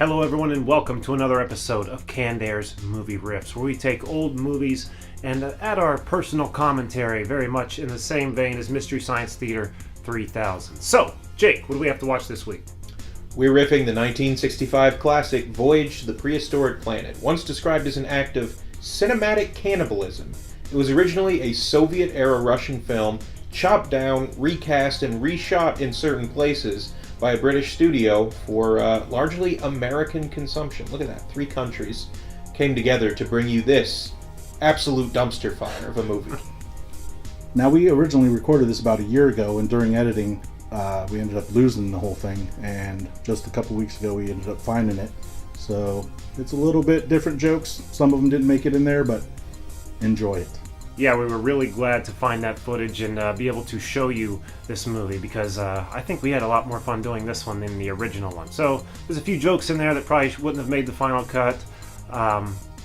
Hello everyone and welcome to another episode of Canned Air's Movie Riffs, where we take old movies and add our personal commentary, very much in the same vein as Mystery Science Theater 3000. So, Jake, what do we have to watch this week? We're riffing the 1965 classic Voyage to the Prehistoric Planet, once described as an act of cinematic cannibalism. It was originally a Soviet-era Russian film, chopped down, recast, and reshot in certain places by a British studio for largely American consumption. Look at that, 3 countries came together to bring you this absolute dumpster fire of a movie. Now, we originally recorded this about a year ago, and during editing, we ended up losing the whole thing, and just a couple weeks ago we ended up finding it. So it's a little bit different jokes. Some of them didn't make it in there, but enjoy it. Yeah, we were really glad to find that footage and be able to show you this movie because I think we had a lot more fun doing this one than the original one. So there's a few jokes in there that probably wouldn't have made the final cut,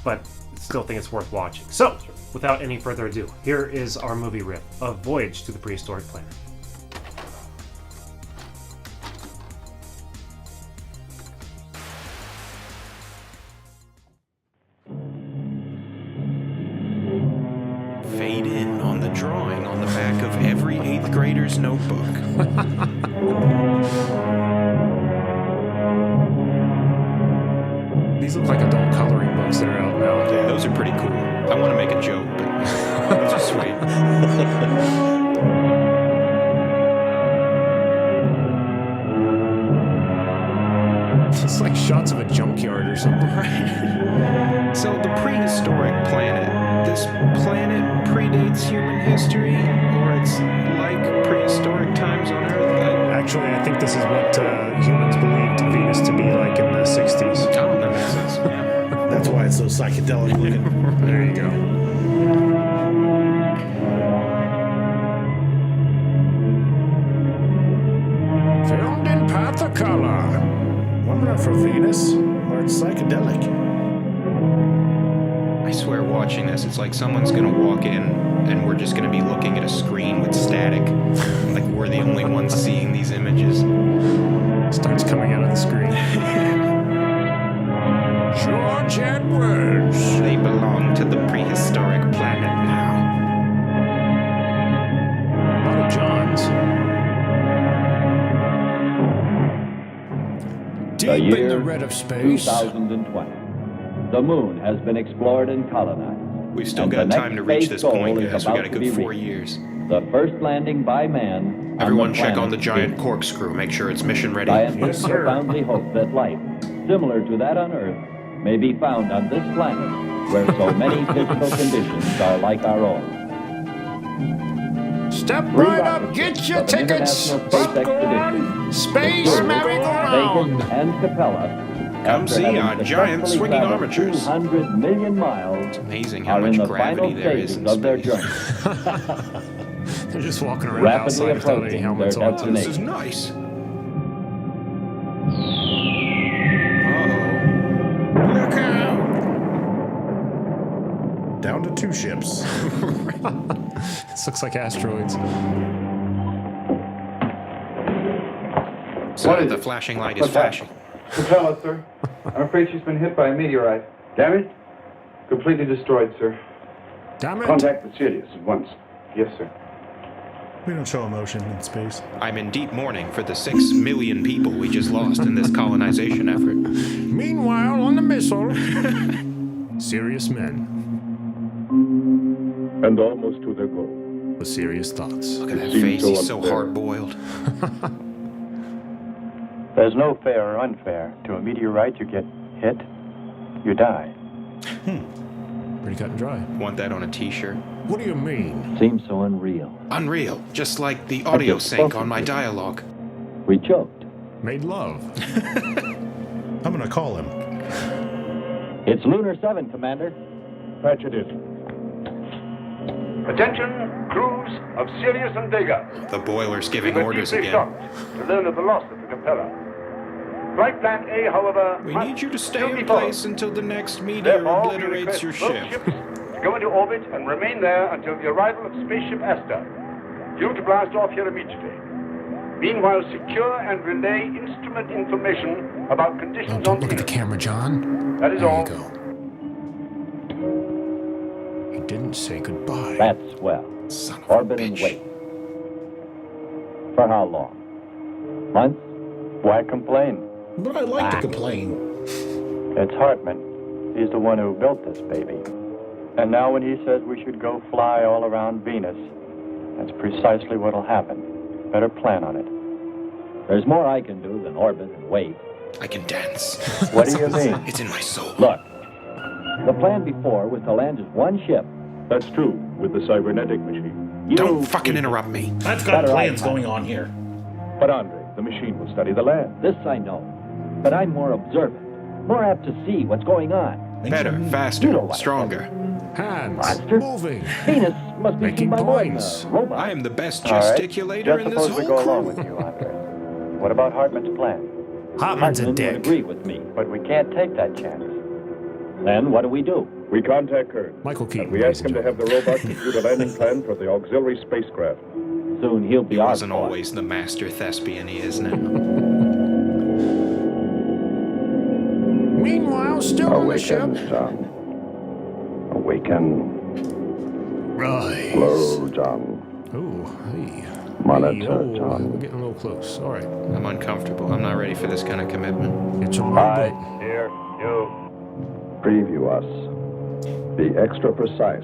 but still think it's worth watching. So, without any further ado, here is our movie riff of Voyage to the Prehistoric Planet. Fade in on the drawing on the back of every 8th grader's notebook. These look like adult coloring books that are out now. Yeah, those are pretty cool. I want to make a joke, but those are sweet. It's like shots of a junkyard or something. Right. So the prehistoric planet. This planet predates human history, or it's like prehistoric times on Earth? Actually, I think this is what humans believed Venus to be like in the 60s. Oh, that makes sense. Yeah. That's why it's so psychedelic looking. There you go. Filmed in Pathacolor. Wonder for Venus, or it's psychedelic. I swear watching this, it's like someone's going to walk in and we're just going to be looking at a screen with static. Like we're the only ones seeing these images. Starts coming out of the screen. George Edwards. They belong to the prehistoric planet now. A lot of Johns. Deep in the red of space. 2020. The moon has been explored and colonized. We've still And got the time to next reach phase this goal point, is guys. We about got a to good be 4 reached. years. The first landing by man. Everyone on check on the planet giant Venus. corkscrew. Make sure it's mission ready. Scientists Yes, sir. profoundly hope that life, similar to that on Earth, may be found on this planet, where so many physical conditions are like our own. Step Three right up, rockets get your of an tickets. international space Popcorn, expedition. space Bacon merry-go-round. and Capella. Come after see having our giant successfully swinging traveled armatures. 200 million miles. It's amazing how Are in much the gravity final there is stages in of their space. journey. They're just walking around Rapidly outside without any approaching helmets their on. destination. This is nice. Look out! Down to 2 ships. This looks like asteroids. So the flashing light is What's that? flashing. Capella, sir. I'm afraid she's been hit by a meteorite. Damaged? Completely destroyed, sir. Damn it! Contact the Sirius at once. Yes, sir. We don't show emotion in space. I'm in deep mourning for the 6 million people we just lost in this colonization effort. Meanwhile, on the missile, serious men And almost to their goal. with serious thoughts. Look at that seems face, so he's so unfair. hard-boiled. There's no fair or unfair. To a meteorite, you get hit, you die. Pretty cut and dry. Want that on a t-shirt? What do you mean? Seems so unreal. Unreal, just like the audio sync on my dialogue. We choked. Made love. I'm gonna call him. It's Lunar 7, Commander. Patch it in. Attention, crews of Sirius and Vega. The boiler's giving Keep a orders deep again. shot to learn of the loss of the Capella. Flight plan A, however, We must need you to stay still be in followed. place until the next meteor Therefore, we obliterates request your both ship. ships to go into orbit and remain there until the arrival of spaceship Asta. You to blast off here immediately. Meanwhile, secure and relay instrument information about conditions Don't on look at the Venus. camera, John. That is There all. you go. He didn't say goodbye. That's swell. Son of a Orbit and bitch. wait. For how long? Months? Why complain? But I like to complain. It's Hartman. He's the one who built this baby. And now when he says we should go fly all around Venus, that's precisely what'll happen. Better plan on it. There's more I can do than orbit and wait. I can dance. What do you mean? It's in my soul. Look, the plan before was to land just one ship. That's true, with the cybernetic machine. Don't fucking interrupt me. I've got Better plans I- going on here. But Andre, the machine will study the land. This I know. But I'm more observant, more apt to see what's going on. Better, You know faster, what I stronger. Hands Monster. moving. Venus must be Making seen by more than points. a robot. I am the best All right. gesticulator Just in this suppose we whole go along crew. with you, Andre. What about Hartman's plan? Hartman's a Hartman would dick. agree with me. But we can't take that chance. Then what do we do? We contact Kern. Michael Keaton. And we ask him to have the robot compute a landing plan for the auxiliary spacecraft. Soon he'll be He our wasn't boss. always the master thespian he is now. Meanwhile, still on the ship. John. Awaken. Rise. John. Oh, hey. Monitor, Hey, oh, John. we're getting a little close. All right. I'm uncomfortable. I'm not ready for this kind of commitment. It's a Hi, robot. here, you. Preview us. Be extra precise.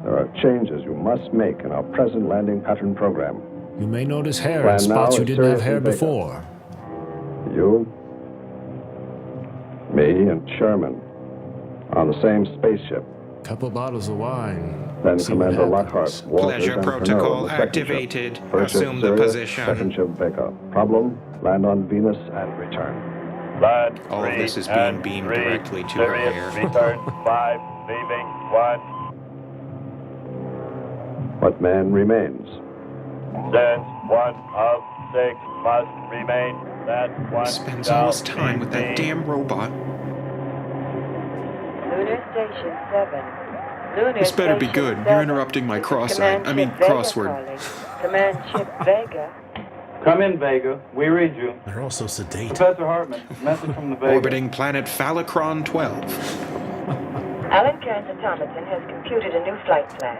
There are changes you must make in our present landing pattern program. You may notice hair Plan in spots now you is didn't have seriously hair bigger. before. You, me, and Sherman on the same spaceship. Couple bottles of wine. Then See what Commander happens. Lockhart, Walters, Pleasure and protocol Pernod on the second activated. ship. First ship Assume the Sirius, position. Second ship Vega. Problem: land on Venus and return. Land All of 3 this is being and beamed 3. directly to her Sirius, hair. return 5, leaving 1. What man remains? Stands 1 of 6 must remain. That 1 Spends all his time with that damn robot. Lunar Station 7. Lunar This better be Station good. 7. You're interrupting my Command Ship Vega crossword. calling. Command Ship Vega. Come in, Vega. We read you. They're all so sedate. Professor Hartman, message from the Vega. Orbiting planet Phalacron 12. Alan Kern's automaton has computed a new flight plan.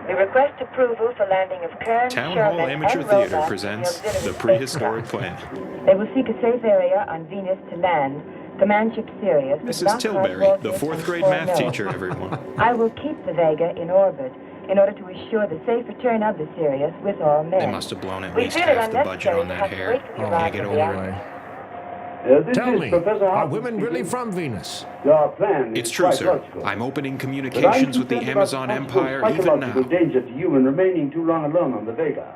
We request approval for landing of Kern, Town Sherman, Hall Amateur and Theater robots presents in the auxiliary The Prehistoric spacecraft. Planet. They will seek a safe area on Venus to land. Command Ship Sirius. with Mrs. Lockhart, Tilbury, Walters, the fourth and grade Cornell. math teacher, everyone. I will keep the Vega in orbit in order to assure the safe return of the Sirius with all men. They must have blown at We least feel it half the budget unnecessary on to that have to hair. wait for the Can't arrival get of over the it. Anyway. Tell me, are women really from Venus? Your plan It's true, sir. I'm opening communications with the Amazon Empire even now. danger to you in remaining too long alone on the Vega.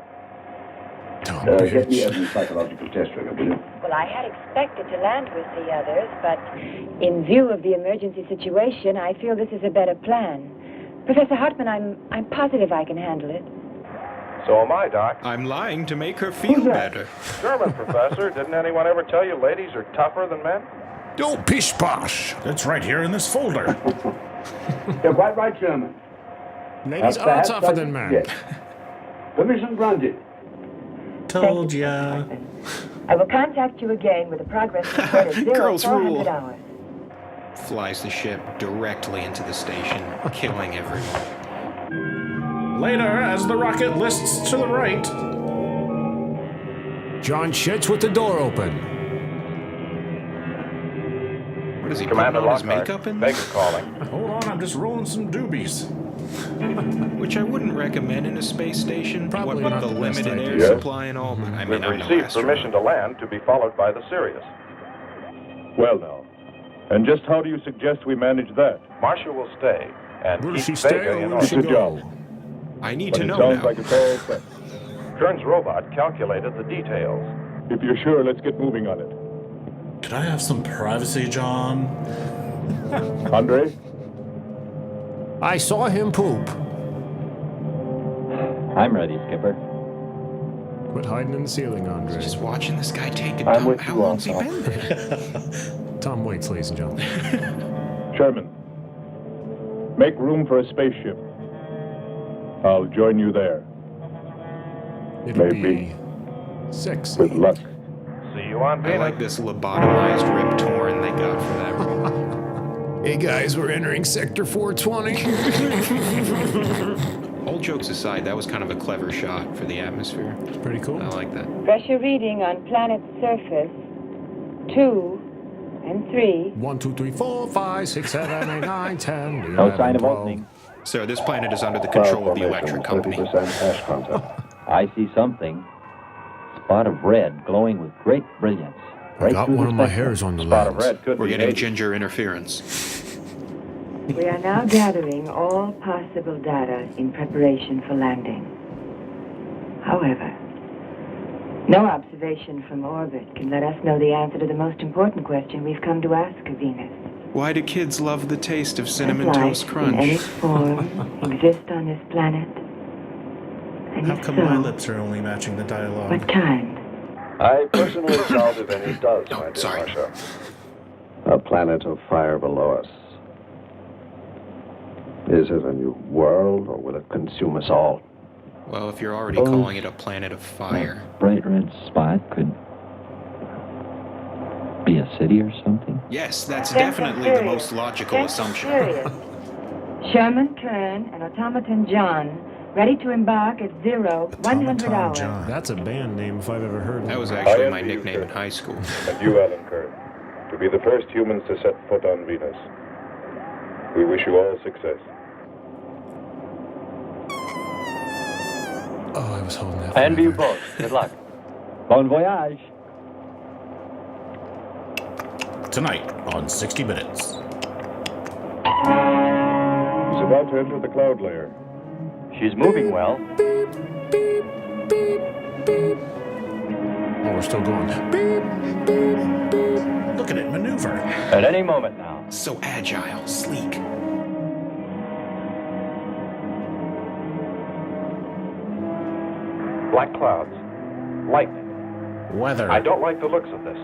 Dumb Get me bitch. every psychological test trigger, will you? Well, I had expected to land with the others, but in view of the emergency situation, I feel this is a better plan. Professor Hartman, I'm positive I can handle it. So am I, Doc. I'm lying to make her feel better. German, Professor. Didn't anyone ever tell you ladies are tougher than men? Oh, pish posh. It's right here in this folder. You're quite right, German. Ladies are Perhaps tougher I than can men. get. Permission granted. Told ya. I will contact you again with a progress report at Girls 0400 rule. hours. Flies the ship directly into the station, killing everyone. Later, as the rocket lists to the right. John shits with the door open. What is he, Commander putting on his Lockhart. makeup in Vega this? calling. Hold on, I'm just rolling some doobies. Which I wouldn't recommend in a space station. Probably what with not the the best limited idea. air Yes. supply and all, but I mean, We've I'm no received astronaut. permission to land to be followed by the Sirius. Well, now. And just how do you suggest we manage that? Marcia will stay and Will keep she stay Vega or in will orbit. she Good go? job. I need But to it know sounds now. like it's all set. Kern's robot calculated the details. If you're sure, let's get moving on it. Could I have some privacy, John? Andre? I saw him poop. I'm ready, Skipper. Quit hiding in the ceiling, Andre. Just watching this guy take a I'm dump. with How you long's he also. been there? Tom Waits, ladies and gentlemen. Sherman. Make room for a spaceship. I'll join you there. It'll Maybe. be Sexy. With luck. See you on I Venus. like this lobotomized Rip Torn they got for that role. Hey guys, we're entering Sector 420. All jokes aside, that was kind of a clever shot for the atmosphere. It's pretty cool. I like that. Pressure reading on planet's surface 2 and 3. 1, 2, 3, 4, 5, 6, 7, 8, 9, 10. No sign of opening. Sir, this planet is under the control of the electric company. 30% ash content. I see something. Spot of red glowing with great brilliance. I got one of my hairs on the Spot of lens. red could We're be getting 80. ginger interference. We are now gathering all possible data in preparation for landing. However, no observation from orbit can let us know the answer to the most important question we've come to ask of Venus. Why do kids love the taste of Does Cinnamon life Toast in any Crunch? form exist on this planet? And How if come so, my lips are only matching the dialogue? what kind? I personally doubt if any does, my dear sorry. Marcia. A planet of fire below us. Is it a new world, or will it consume us all? Well, if you're already calling it a planet of fire. That bright red spot could be a city or something. Yes, that's Attention, definitely the serious. most logical Attention, assumption. serious. Sherman Kern and Automaton John, ready to embark at 100 hours. That's a band name if I've ever heard That one. was I actually envy my you, nickname sir. in high school. And you, Alan Kern, to be the first humans to set foot on Venus. We wish you all success. Oh, I was holding that. And you forever. both. Good luck. Bon voyage. Tonight on 60 Minutes. He's about to enter the cloud layer. She's moving well. Oh, we're still going. Look at it maneuver. At any moment now. So agile, sleek. Black clouds. Lightning. Weather. I don't like the looks of this.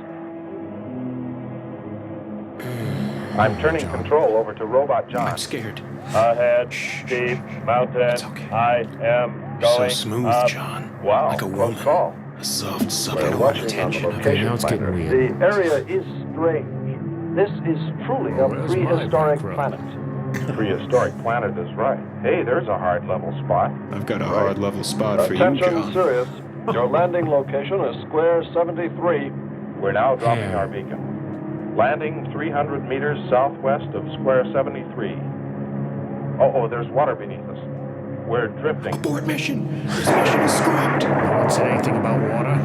I'm turning control over to Robot John. I'm scared. Ahead, steep mountain. It's okay. I am You're so going smooth, up. John. Wow, Like a close woman. call. A soft, We're supple watching on the attention. Okay, location now it's getting finder. weird. The area is strange. This is truly a Where's my prehistoric background? planet. Prehistoric planet is right. Hey, there's a hard level spot. I've got a hard level spot for you, Attention, John. Sirius. Your landing location is Square 73. We're now dropping Yeah. our beacon. Landing 300 meters southwest of Square 73. Oh, there's water beneath us. We're drifting. Abort mission. This mission is scrapped. No one said anything about water.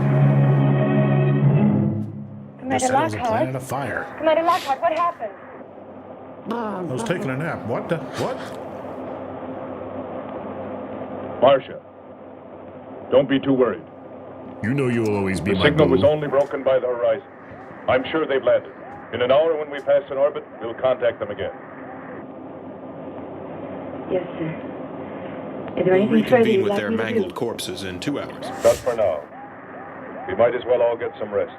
They Commander said it was a planet Lockhart. of fire. Commander Lockhart, what happened? I was taking a nap. What the? What? Marcia, don't be too worried. You know you'll always be The my signal boo. was only broken by the horizon. I'm sure they've landed. In an hour when we pass in orbit, we'll contact them again. Yes, sir. Is there We'll anything further reconvene you'd with like their me to do? mangled corpses in 2 hours. Not for now. We might as well all get some rest.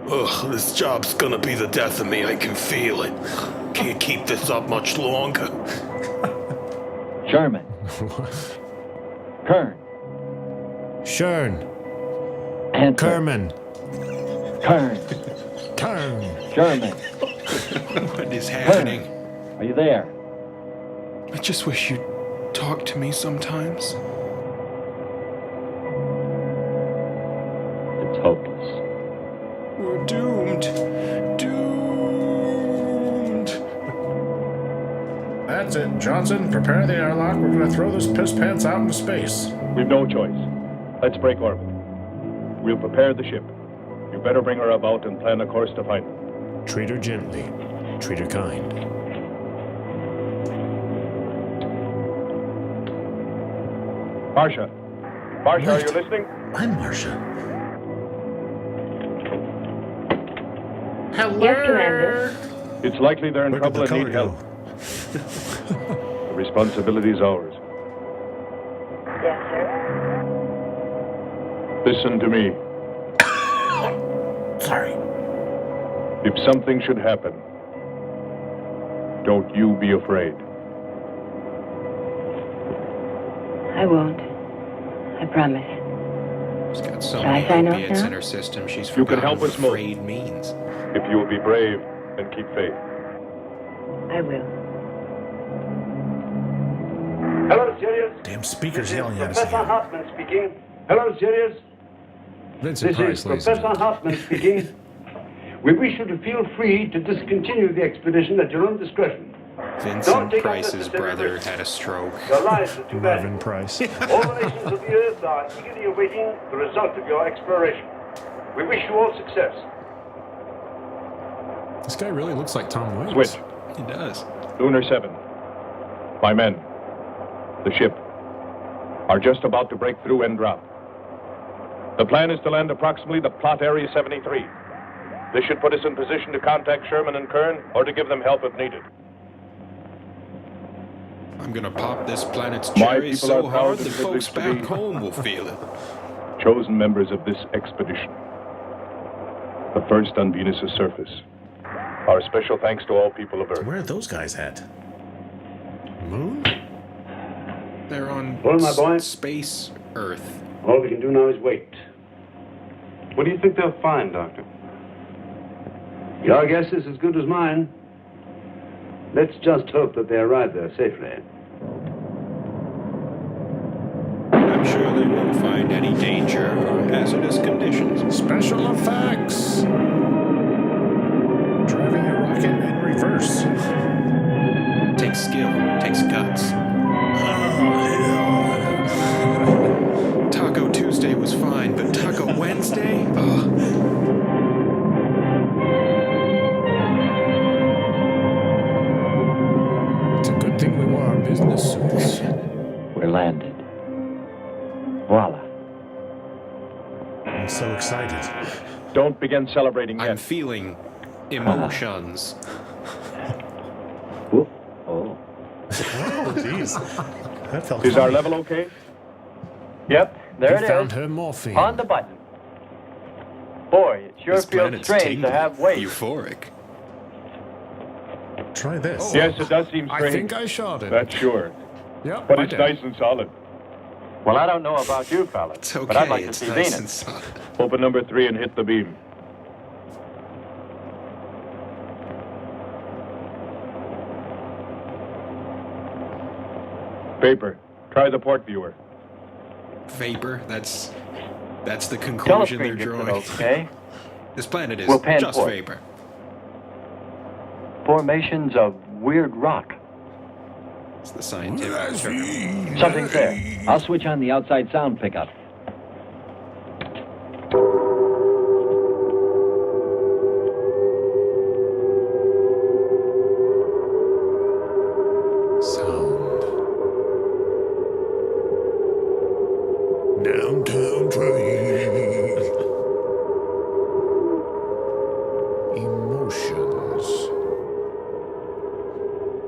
Ugh, this job's gonna be the death of me. I can feel it. Can't keep this up much longer. Sherman. Kern. Shern. Answer. Kerman. Kern. Kern. Sherman. What is happening? Are you there? I just wish you'd talk to me sometimes. It's hopeless. We're doomed. Doomed. That's it, Johnson. Prepare the airlock. We're going to throw this piss pants out into space. We've no choice. Let's break orbit. We'll prepare the ship. You better bring her about and plan a course to find them. Treat her gently. Treat her kind. Marcia. Marcia, are you listening? I'm Marcia. Yes, Commander. It's likely they're in Where did trouble the and need color help. The responsibility's ours. Yes, sir. Listen to me. Sorry. If something should happen, Don't you be afraid. I won't. I promise. She's got so Shall I many sign off opiates now? in her system, she's You can forgotten help what us most. afraid means. If you will be brave and keep faith. I will. Hello, Sirius. Damn speakers This is yelling at us Professor again. Hartman speaking. Hello, Sirius. Vincent This Price, is ladies and Professor Hartman speaking. We wish you to feel free to discontinue the expedition at your own discretion. Don't Vincent take Price's unnecessary brother risks. had a stroke. Your lives are too bad. Marvin Price. All the nations of the earth are eagerly awaiting the result of your exploration. We wish you all success. This guy really looks like Tom Waits. Switch. He does. Lunar 7. My men, the ship, are just about to break through and drop. The plan is to land approximately the plot area 73. This should put us in position to contact Sherman and Kern or to give them help if needed. I'm gonna pop this planet's My cherry people so are proud hard and that folks privileged to back be home will feel it. Chosen members of this expedition. The first on Venus' surface. Our special thanks to all people of Earth. Where are those guys at? Moon? They're on Well, my boy. space Earth. All we can do now is wait. What do you think they'll find, Doctor? Your guess is as good as mine. Let's just hope that they arrive there safely. I'm sure they won't find any danger or hazardous conditions. Special effects! Driving a rocket in reverse. Takes skill, takes guts. Taco Tuesday was fine, but Taco Wednesday? It's a good thing we wore our business suits. We're landed. Voila. I'm so excited. Don't begin celebrating yet. I'm feeling emotions. Whoop. Oh. Oh, jeez. That felt Is our funny. level okay? Yep, there He it found is. her morphine. On the button. Boy, it sure This feels planet's strange tingling, to have weight. euphoric. Try this. Yes, it does seem I strange. think I shot it. That's sure. Yep, But I it's did. nice and solid. Well, I don't know about you fellas, It's okay, but I'd like to it's see nice Venus. and solid. Open number 3 and hit the beam. Paper. Try the port viewer. Vapor, that's the conclusion they're Telescreen gets it drawing. okay. This planet is We'll pan just port. vapor. Formations of weird rock. It's the scientific term. Something's there. I'll switch on the outside sound pickup. Sound. Downtown train. Emotions.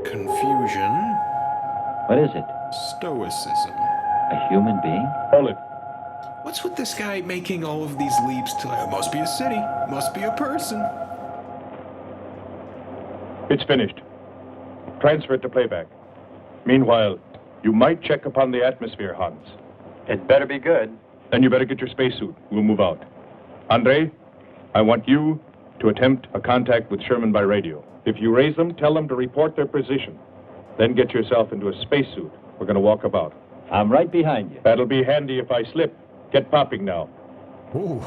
Confusion. What is it? Stoicism. A human being? Hold it. What's with this guy making all of these leaps to it must be a city, must be a person? It's finished. Transfer it to playback. Meanwhile, you might check upon the atmosphere, Hans. It better be good. Then you better get your spacesuit. We'll move out. Andre, I want you to attempt a contact with Sherman by radio. If you raise them, tell them to report their position. Then get yourself into a spacesuit. We're going to walk about. I'm right behind you. That'll be handy if I slip. Get popping now. Ooh,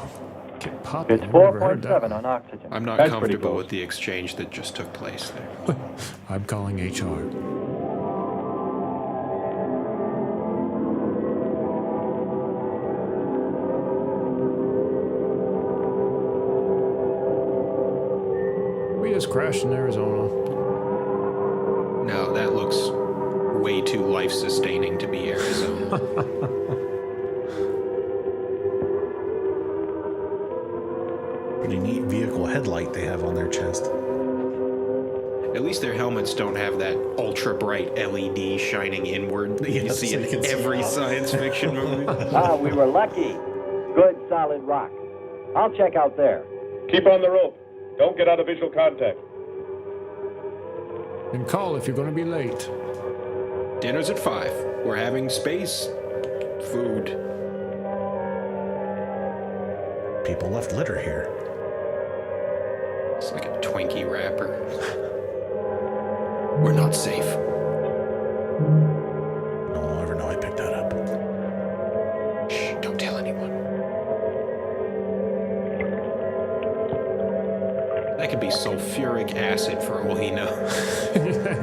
get popping. It's I've never heard that 4.7 on oxygen. I'm not That's pretty comfortable close. with the exchange that just took place there. I'm calling HR. We just crashed in Arizona. No, that looks way too life-sustaining to be Arizona. Pretty neat vehicle headlight they have on their chest. At least their helmets don't have that ultra-bright LED shining inward that you Yes, see so you in can see every all. science fiction movie. Ah, we were lucky. Good solid rock. I'll check out there. Keep on the rope. Don't get out of visual contact. And call if you're going to be late. Dinner's at 5. We're having space food. People left litter here. It's like a Twinkie wrapper. We're not safe. No one will ever know I picked that up. Shh, don't tell anyone. That could be sulfuric acid for all he knows.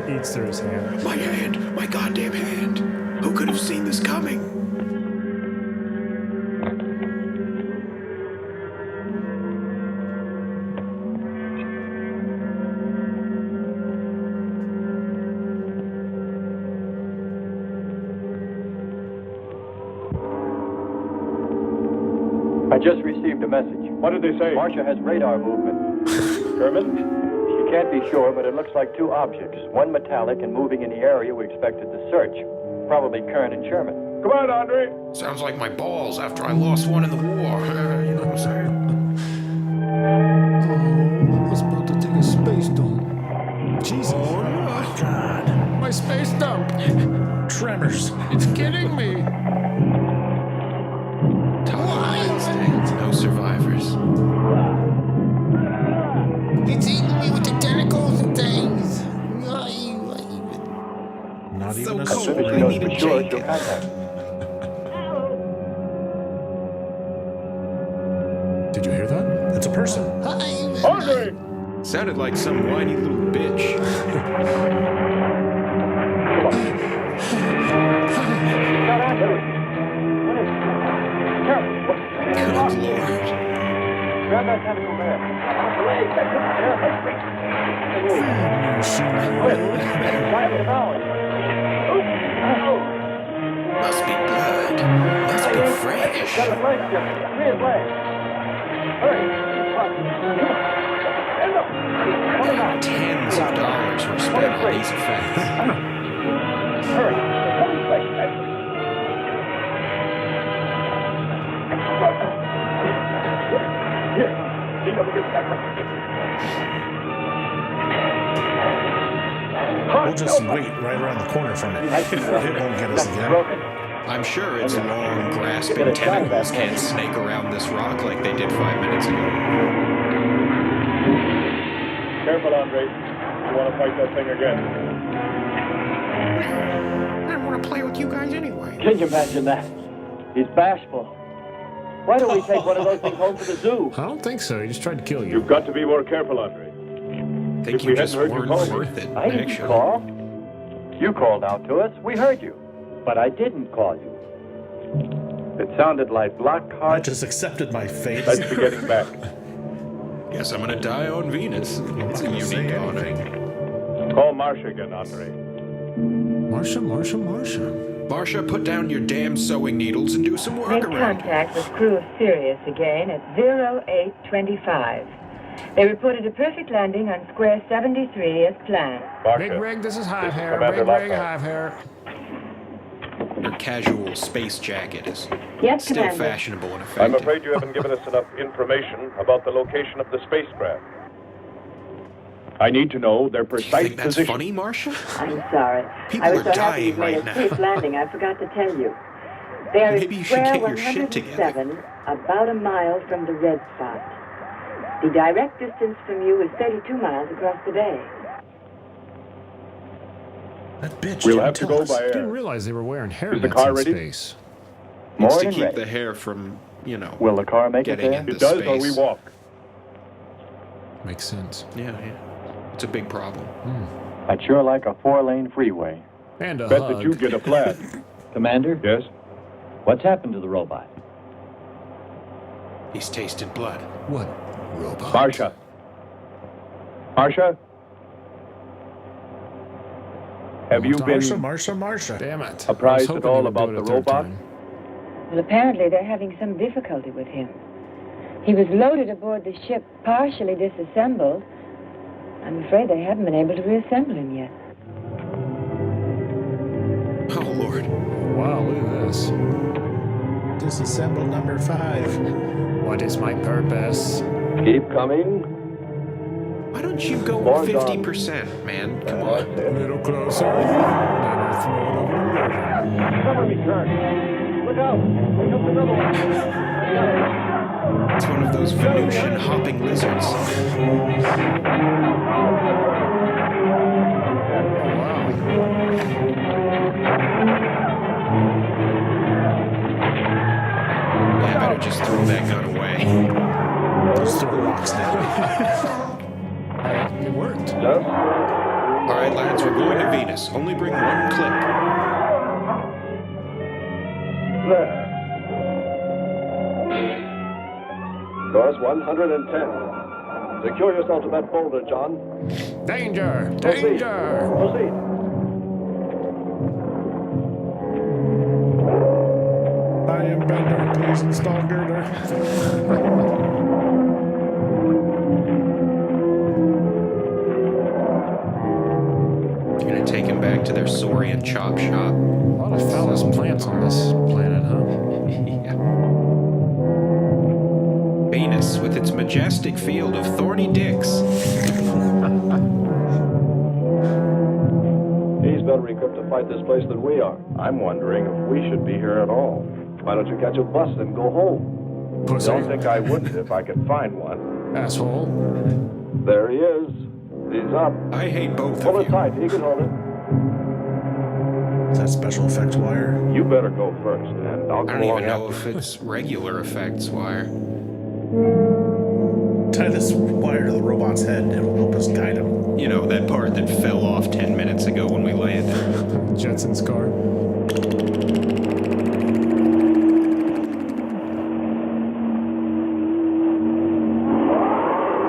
Eats through his hand. My hand! My goddamn hand! Who could have seen this coming? I just received a message. What did they say? Marcia has radar movement. German? She can't be sure, but it looks like two objects. One metallic and moving in the area we expected to search. Probably Kern and Sherman. Come on, Andre. Sounds like my balls after I lost one in the war. You know what I'm saying? Oh, I was about to take a space dump. Jesus. Oh, no. God. My space dump. Tremors. It's killing me. No survivors. It's eating me with the tentacles and things. Not So even a cold. soul. I need a Sure, she'll jacket. contact. Did you hear that? It's a person. Andre! Sounded like some whiny little bitch. Good Lord. Grab that tentacle there. Must be blood. Must be fresh. Got a leg stiff. Free his leg. Hurry. Tens of dollars were spent on these effects. Hurry. We'll just wait right around the corner from it. It won't get us again. I'm sure its long, grasping tentacles can't snake around this rock like they did 5 minutes ago. Careful, Andre. You want to fight that thing again. I don't want to play with you guys anyway. Can you imagine that? He's bashful. Why don't we take one of those things home to the zoo? I don't think so. He just tried to kill you. You've got to be more careful, Andre. I think you just weren't worth it, I didn't actually. call. You called out to us. We heard you. But I didn't call you. It sounded like I Lockhart. just accepted my fate. Thanks for getting back. Guess I'm gonna die on Venus. It's a unique honor. Call Marcia again, Andre. Marcia. Marcia, put down your damn sewing needles and do some work Make around. contact with crew of Sirius again at 0825. They reported a perfect landing on square 73 as planned. Big Rig, this is Hive Hair. Commander Big Rig, Lockhart. Hive Hair. Your casual space jacket is Yes, still Commander. fashionable and I'm effective. afraid you haven't given us enough information about the location of the spacecraft. I need to know their Do you precise think that's position. funny, Marcia? I'm sorry. People I was are so happy dying you made right a now. safe landing, I forgot to tell you. They are Maybe you at should square get your shit together. 107, about a mile from the red spot. The direct distance from you is 32 miles across the bay. That bitch We'll didn't have to tell go us. by I didn't air. realize they were wearing Is the hairnets car in ready? space. More It's to than keep ready. the hair from, you know, Will the car make it getting there? into It does, space. or we walk. Makes sense. Yeah. It's a big problem. I'd sure like a 4-lane freeway. And a Bet hug. that you get a flat. Commander, Yes? what's happened to the robot? He's tasted blood. What? Robot? Marcia. Marcia? Have you been Marsha. Damn it. apprised I was at hoping all they would about do it the a third robot? time. Well, apparently they're having some difficulty with him. He was loaded aboard the ship, partially disassembled. I'm afraid they haven't been able to reassemble him yet. Oh, Lord. Wow, look at this. Disassemble number 5. What is my purpose? Keep coming. Why don't don't you go 50%, man? Come on. A little closer. Then I'll throw it over the river. Cover me, Kurt. Look out! Here comes another one. It's one of those Venusian hopping lizards. I better just throw that gun away. Just throw rocks now. It worked. All right, lads, we're going to Venus. Only bring one clip. There. Course 110. Secure yourself to that boulder, John. Danger! Proceed. Danger! Proceed. I am Bender. Please install girder. You're gonna take him back to their Saurian chop shop. A lot of phallus plants on this planet, huh? Yeah. Venus, with its majestic field of thorny dicks. He's better equipped to fight this place than we are. I'm wondering if we should be here at all. Why don't you catch a bus and go home? Pussy. Don't think I wouldn't if I could find one. Asshole. There he is. He's up. I hate both Pull of it you. tight. He can hold it. Is that special effects wire? You better go first, and I'll I go don't along even know after. if it's regular effects wire. Tie this wire to the robot's head and it'll help us guide him. You know, that part that fell off 10 minutes ago when we landed. Jetson's car.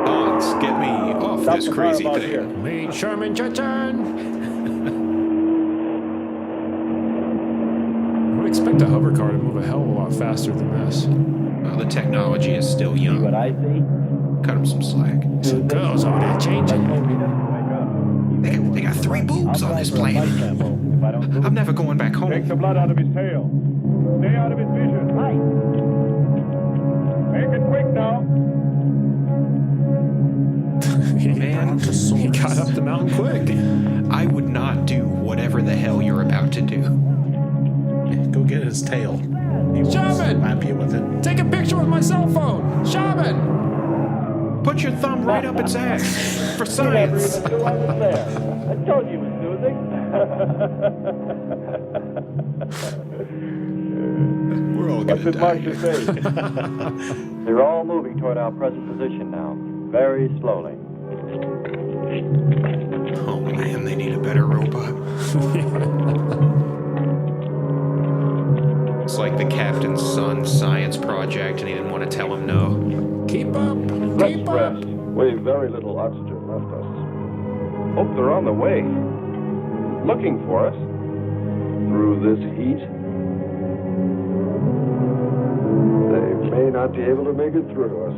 Hans, get me off Stop this the crazy car about thing. here. Meet Sherman Jetson! I would expect a hover car to move a hell of a lot faster than this. Well, the technology is still See young. what I see? Cut him some slack. Some girls over there changing. They got 3 boobs on this planet. I'm never going back home. Take the blood out of his tail. Stay out of his vision. Make it quick now. Man, He got up the mountain quick. I would not do whatever the hell you're about to do. Go get his tail. He will Shaman! slap you with it. Take a picture with my cell phone. Shaman! Put your thumb right up its ass. For science. I told you he was soothing. We're all What's gonna it die mark your here. face? They're all moving toward our present position now. Very slowly. Oh man, they need a better robot. It's like the captain's son's science project and he didn't want to tell him no. Keep up. Let's Keep up. rest. We've very little oxygen left us. Hope they're on the way. Looking for us. Through this heat, they may not be able to make it through to us.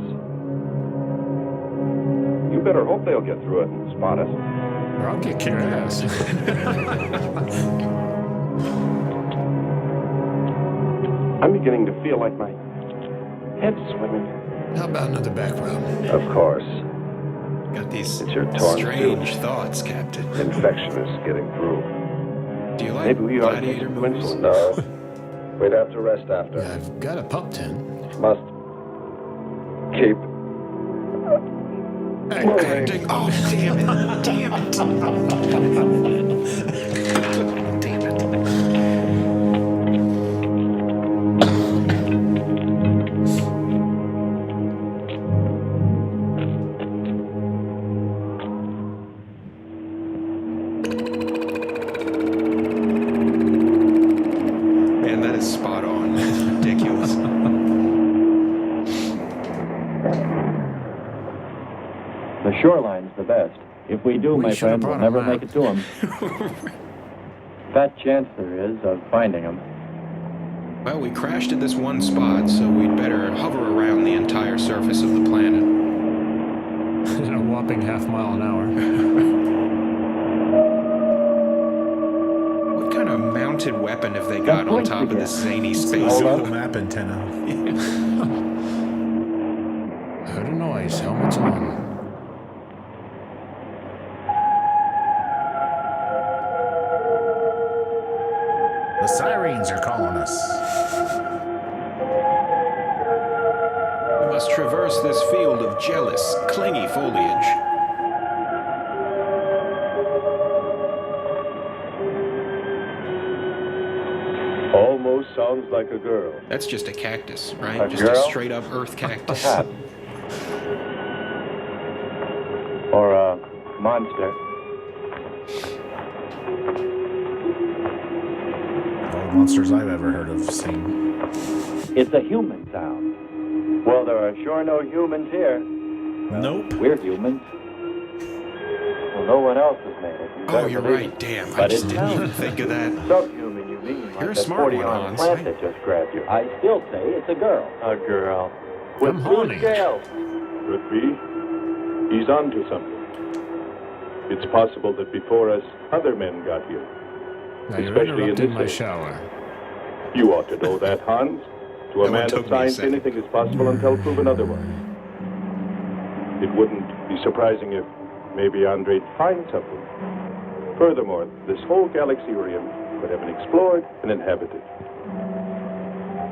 You better hope they'll get through it and spot us. Or I'll kick your ass. I'm beginning to feel like my head's swimming. How about another back rub? Of course. Got these It's your torn strange thoughts, Captain. infection is getting through. Do you like Maybe we ought to gladiator get movies? No. We'd have to rest after. I've got a pup tent. Must keep Ding. Oh, damn it. Damn it. Damn it. Man, that is spot on. It's ridiculous. The shoreline's the best. If we do, We my should have friend, we'll brought a never map. make it to him. Fat chance there is of finding him. Well, we crashed at this one spot, so we'd better hover around the entire surface of the planet. At a whopping half mile an hour. What kind of mounted weapon have they got on top of this zany space? Google map antenna. I heard a noise. Helmet's on. must traverse this field of jealous, clingy foliage. Almost sounds like a girl. That's just a cactus, right? A Just girl? a straight up earth cactus. Or a monster. All the monsters I've ever heard of sing. It's a human sound. Well, there are sure no humans here. Nope. We're humans. Well, no one else has made it. Oh, you're right. Damn, I But just it didn't even sounds- think of that. Subhuman, you mean? You're Like a that smart one, 40-armed Hans. plant that just grabbed you. I still say it's a girl. A girl. From With blue Haunting. scales. Could be. He's onto something. It's possible that before us, other men got here. Now you're Especially in interrupting this my age. shower. You ought to know that, Hans. To a That one man took of me a science, second. anything is possible until proven otherwise. It wouldn't be surprising if maybe Andre'd find something. Furthermore, this whole galaxy we're in could have been explored and inhabited.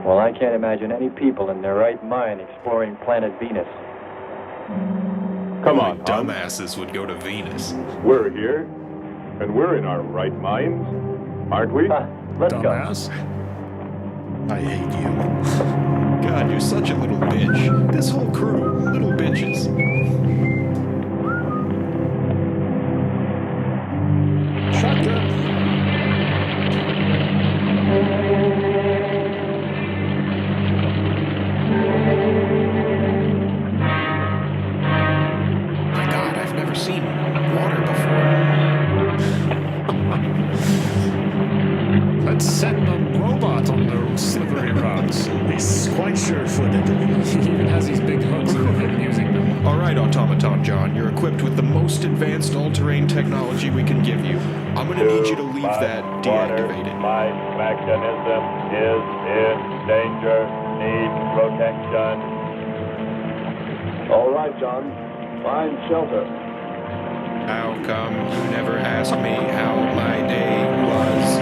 Well, I can't imagine any people in their right mind exploring planet Venus. Come Only on, Hans. dumbasses would go to Venus. We're here, and we're in our right minds, aren't we? Let's Dumbass. I hate you. God, you're such a little bitch. This whole crew, little bitches. Shotgun. My God, I've never seen water before. Let's send a robot on the slippery rocks. He's quite sure-footed. He even has these big hooks for him using them. All right, Automaton John, you're equipped with the most advanced all-terrain technology we can give you. I'm gonna need you to leave that deactivated. My mechanism is in danger. Need protection. All right, John. Find shelter. How come you never asked me how my day was?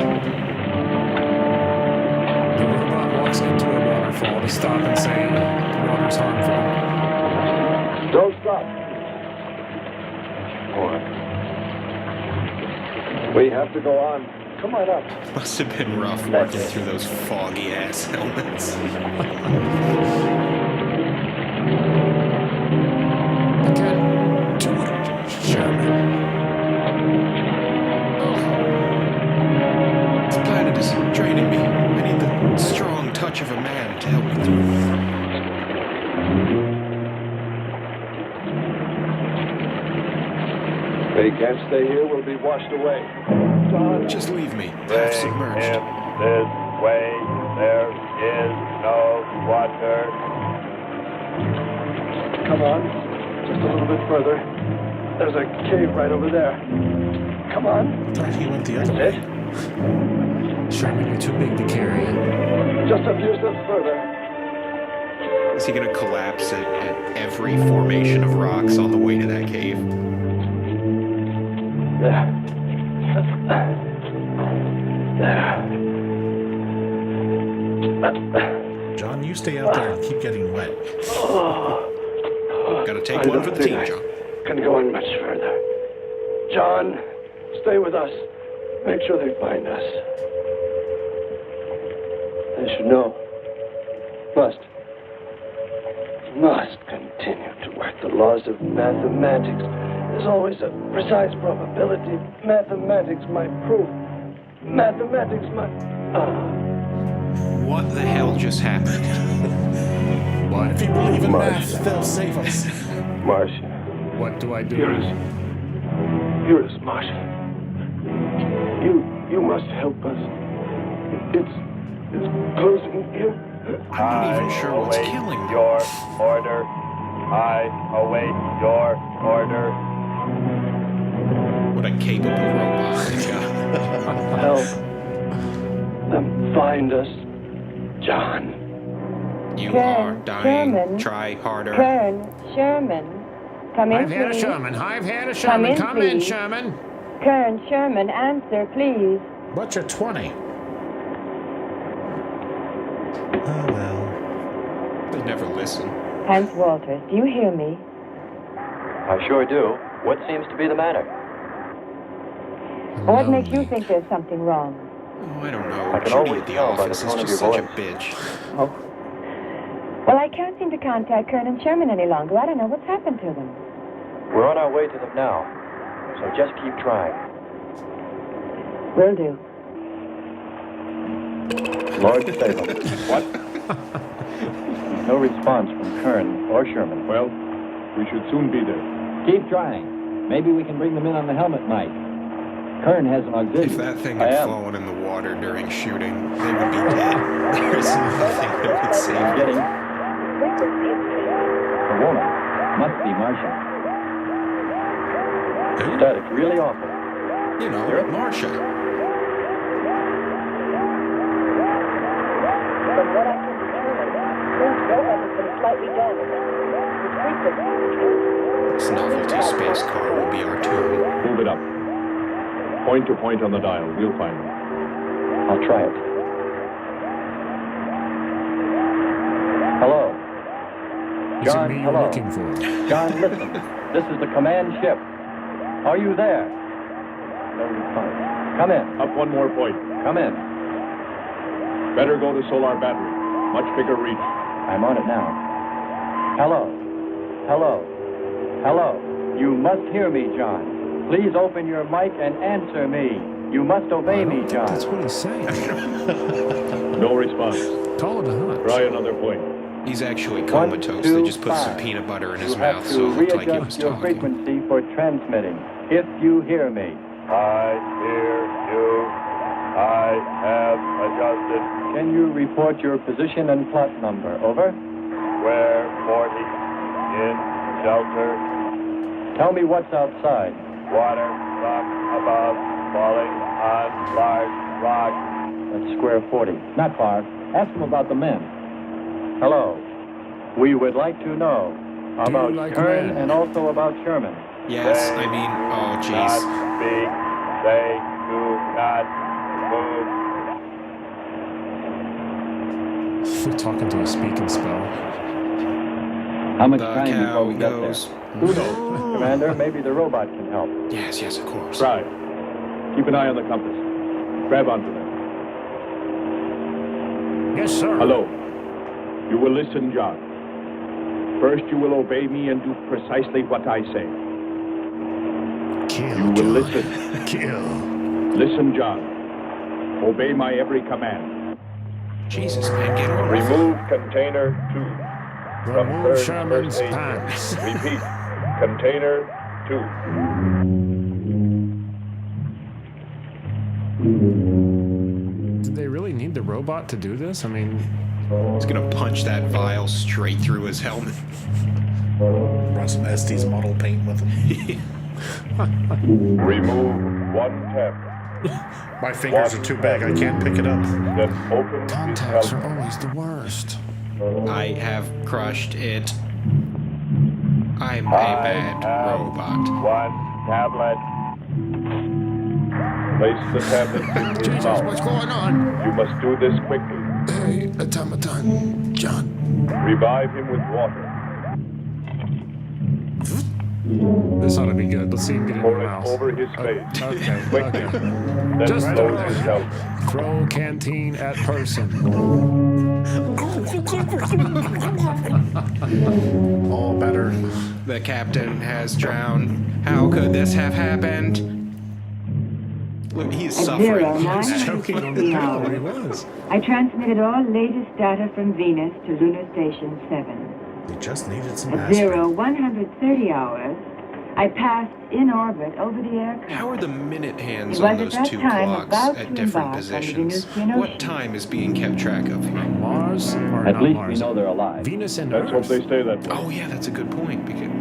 The robot walks into a waterfall to stop and say, the water's harmful. Don't stop. We have to go on. Come on up. Must have been rough working through those foggy-ass helmets. Again, do it, Sherman. This planet is draining me. I need the strong touch of a man to help me through. We can't stay here. We'll be washed away. John. Just leave me. Half submerged. This way. There is no water. Come on. Just a little bit further. There's a cave right over there. Come on. I thought he went the other way. Sherman, you're too big to carry it. Just a few steps further. Is he gonna collapse at every formation of rocks on the way to that cave? There. John, you stay out there and keep getting wet. Gotta take one for the team, John. Can go on much further. John, stay with us. Make sure they find us. They should know. Must continue to work the laws of mathematics. There's always a precise probability. Mathematics might prove. Mathematics might. What the hell just happened? What? If you believe in Martian. math, they'll save us. Martian. What do I do? Here is Martian. You must help us. It's closing in. I'm not even sure what's killing me. Your order. I await your order. What a capable robot they've got. Help them find us, John. You Kern, are dying. Sherman. Try harder. Kern, Sherman. Come in, I've had a please. Sherman. I've had a Sherman. Come in, please. Sherman. Kern, Sherman, answer, please. But you're 20. Oh, well. They never listen. Hans Walters, do you hear me? I sure do. What seems to be the matter? What makes you think there's something wrong? Oh, I don't know. I can Judy always at the tell by the office is tone of just your such a voice. bitch. Oh. Well, I can't seem to contact Kern and Sherman any longer. I don't know what's happened to them. We're on our way to them now, so just keep trying. Will do. Lord save them. What? No response from Kern or Sherman. Well, we should soon be there. Keep trying. Maybe we can bring them in on the helmet mic. Kern has an auxiliary. If that thing had fallen in the water during shooting, they would be dead. There's nothing that could save them. Getting a woman. Must be Marcia. Static's really awful. You know, Marcia. From what I can determine, Kern's robot has been slightly damaged. His frequency. This novelty space car will be our tune. Move it up. Point to point on the dial. We'll find them. I'll try it. Hello. Is John, it me hello. you're looking for? John, listen. This is the command ship. Are you there? No response. Come in. Up one more point. Come in. Better go to solar battery. Much bigger reach. I'm on it now. Hello. Hello. Hello. You must hear me, John. Please open your mic and answer me. You must obey me, John. That's what he's saying. No response. Call it a hunch. Try another point. He's actually comatose. They just put some peanut butter in his mouth so it looked like he was your talking. frequency for transmitting. If you hear me. I hear you. I have adjusted. Can you report your position and plot number? Over. Square 40 in shelter. Tell me what's outside. Water from above falling on large rock. That's square 40. Not far. Ask them about the men. Hello. We would like to know about like Kern men? and also about Sherman. Yes, I mean, oh, Not jeez. speak. They do not move. We're talking to a speaking spell. How much The time before cow we get there? goes. Who knows? Commander, maybe the robot can help. Yes, yes, of course. Try. Keep an eye on the compass. Grab onto them. Yes, sir. Hello. You will listen, John. First, you will obey me and do precisely what I say. Kill. You will John. listen. Kill. Listen, John. Obey my every command. Jesus, man, get over it. Remove container 2. From Remove third Sherman's first aid pants. unit. Repeat. Container 2. Did they really need the robot to do this? I mean, He's gonna punch that vial straight through his helmet. Run some Estes model paint with him. Remove 1 tap. My fingers are too big. I can't pick it up. Then open his contacts are helmet. always the worst. I have crushed it. I'm a bad robot. 1 tablet. Place the tablet in his Jesus, mouth. what's going on? You must do this quickly. Hey, automaton, John. Revive him with water. This ought to be good. Let's see him get in Pour the it mouth. over his face. Okay, Quickly. okay. Then Just close his helmet. throw canteen at person. All better. The captain has drowned. How could this have happened? Look, he's At suffering. 09:50 Choking on the hours, he was. I transmitted all latest data from Venus to Lunar Station 7. They just needed some At aspirin. 0130 hours, I passed in orbit over the aircraft. How are the minute hands It on was those at that two time clocks about at to different embark on the positions? Venusian What Ocean. time is being kept track of here? Mars or At not least Mars? we know they're alive. Venus and Let's hope Earth. they stay that way. Oh yeah, that's a good point. Because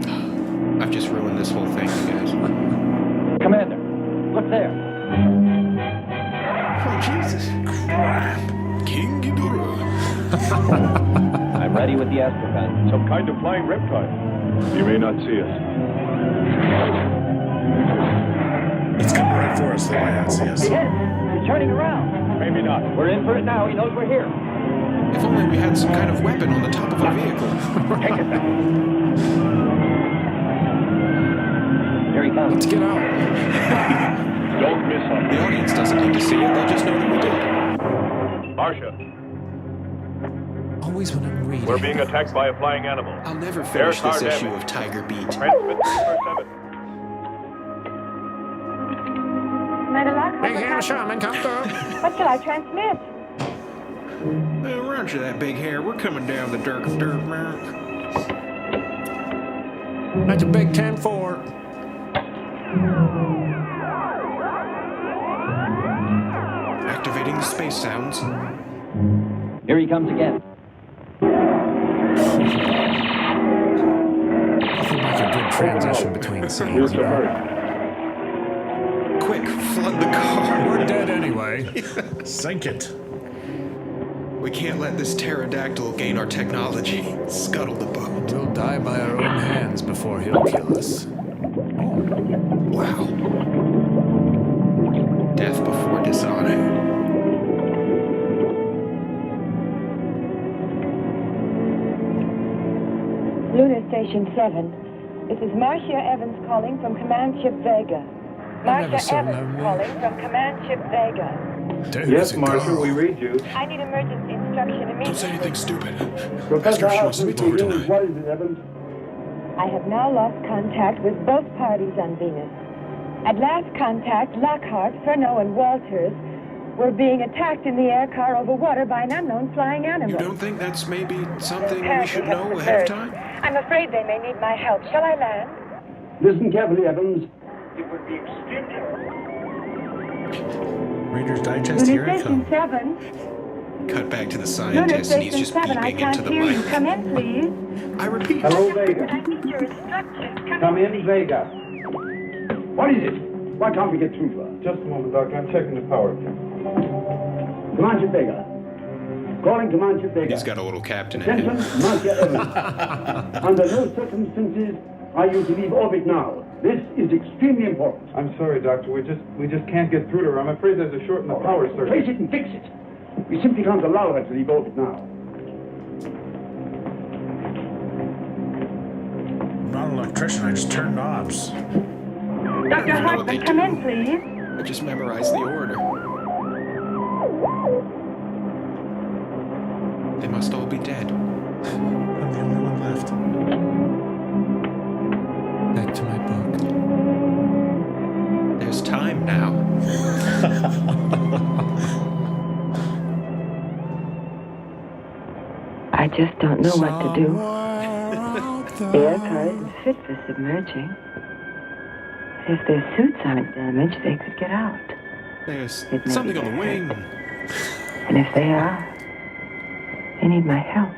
I've just ruined this whole thing, you guys. Commander, look there. Oh Jesus! King Ghidorah. I'm ready with the astropan. Some kind of flying reptile. You may not see us. It's coming right for us. They might not see us. He hit it. He's turning around. Maybe not. We're in for it now. He knows we're here. If only we had some kind of weapon on the top of our vehicle. Take it back. Here he comes. Let's get out. Don't miss on The audience doesn't need to see it, they'll just know that we did. Marcia, Always when I'm reading. we're being attacked by a flying animal. I'll never finish There's this our issue damage. of Tiger Beat. Transmit number 7. Big hair shaman, come through. What shall I transmit? Roger that, big hair. We're coming down the dirt, man. That's a big 10-4. Activating the space sounds. Here he comes again. Nothing like a good transition between scenes. Quick, flood the car. We're dead anyway. Sink it. We can't let this pterodactyl gain our technology. Scuttle the boat. We'll die by our own hands before he'll kill us. Wow. Death before dishonor. Lunar Station 7. This is Marcia Evans calling from Command Ship Vega. Marcia Evans calling from Command Ship Vega. Yes, Marshal, we read you. I need emergency instruction immediately. Don't say anything stupid. Professor Ask her if she wants to be over tonight. what is it, Evans? I have now lost contact with both parties on Venus. At last contact, Lockhart, Furneaux, and Walters were being attacked in the air car over water by an unknown flying animal. You don't think that's maybe something we Apparently should have know submerged. ahead of time? I'm afraid they may need my help. Shall I land? Listen carefully, Evans. It would be extremely... Reader's Digest, here Lunar I Station come. 7. Cut back to the Lunar scientist and he's Station just 7, I beeping can't into the hear you. mic. Come in, please. I repeat. Hello, Vega. I need your instructions. Come in, Vega. What is it? Why can't we get through to her? Just a moment, Doctor. I'm checking the power. Command Ship Vega. Calling Command Ship Vega. He's got a little captain in him. Gentlemen, Marcia Evans. Under no circumstances are you to leave orbit now. This is extremely important. I'm sorry, Doctor. We just can't get through to her. I'm afraid there's a short in the power circuit. Trace it and fix it. We simply can't allow her to leave orbit now. I'm not an electrician, I just turn knobs. Dr. Hartman, come in, please. I just memorized the order. They must all be dead. I'm the only one left. Back to my book. There's time now. I just don't know what to do. The air car isn't fit for submerging. If their suits aren't damaged, they could get out. There's It may something be on the wing. And if they are, they need my help.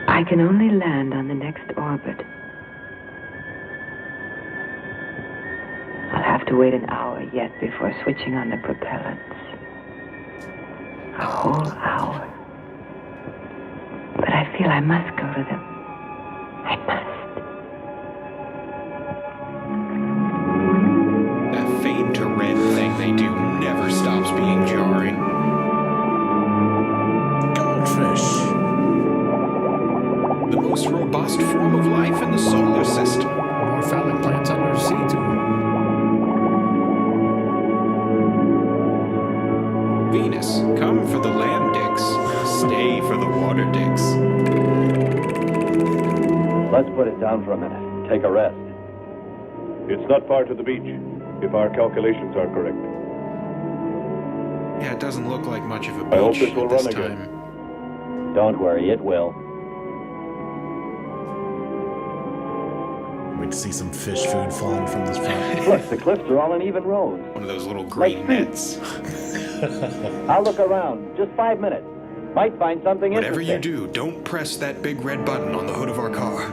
I can only land on the next orbit. I'll have to wait an hour yet before switching on the propellants. A whole hour. But I feel I must go to them. I must. That fade to red thing they do never stops being jarring. Goldfish. The most robust form of life in the solar system. More phallic plants under sea, too. Venus, come for the land dicks. Stay for the water dicks. Let's put it down for a minute. Take a rest. It's not far to the beach, if our calculations are correct. Yeah, it doesn't look like much of a I hope beach this will at this run time. again. Don't worry, it will. Wait to see some fish food falling from this front. Look, the cliffs are all in even rows. One of those little green nets. I'll look around. Just 5 minutes. Might find something Whatever you interesting. do, don't press that big red button on the hood of our car.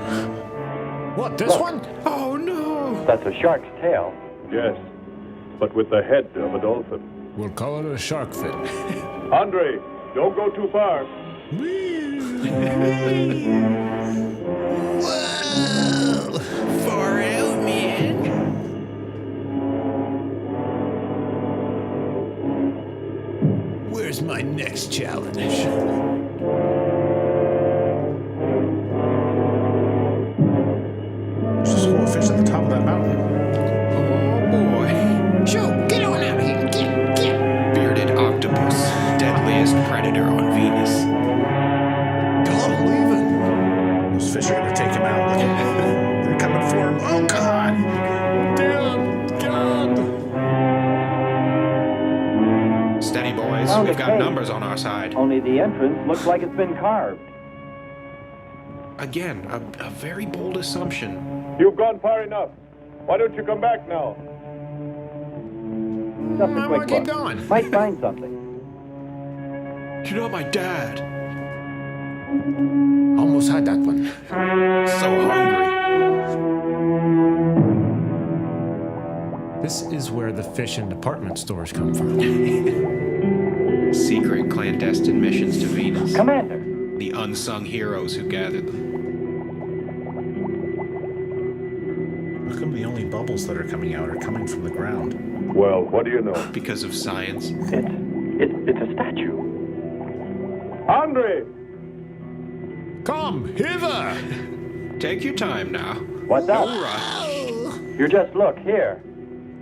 What, this one? Oh no! That's a shark's tail. Yes, but with the head of a dolphin. We'll call it a shark fin. Andre, don't go too far. Whoa! Far out, man. Where's my Next challenge. There's a school of fish at the top of that mountain. Oh boy. Shoot, get on out here. Get. Bearded octopus. Deadliest predator on Venus. God, I'm leaving. Those fish are going to take him out. They're coming for him. Oh, God. Damn. God. Steady, boys. Found We've a got cave. numbers on our side. Only the entrance looks like it's been carved. Again, a very bold assumption. You've gone far enough. Why don't you come back now? Just a I'm quick gonna look. keep going. Might find something. You're not my dad. Almost had that one. So hungry. This is where the fish and department stores come from. Secret clandestine missions to Venus. Commander! The unsung heroes who gathered them. How come the only bubbles that are coming out are coming from the ground? Well, what do you know? Because of science. It's a statue. Andre! Come hither! Take your time now. What's up? No rush. You just look here.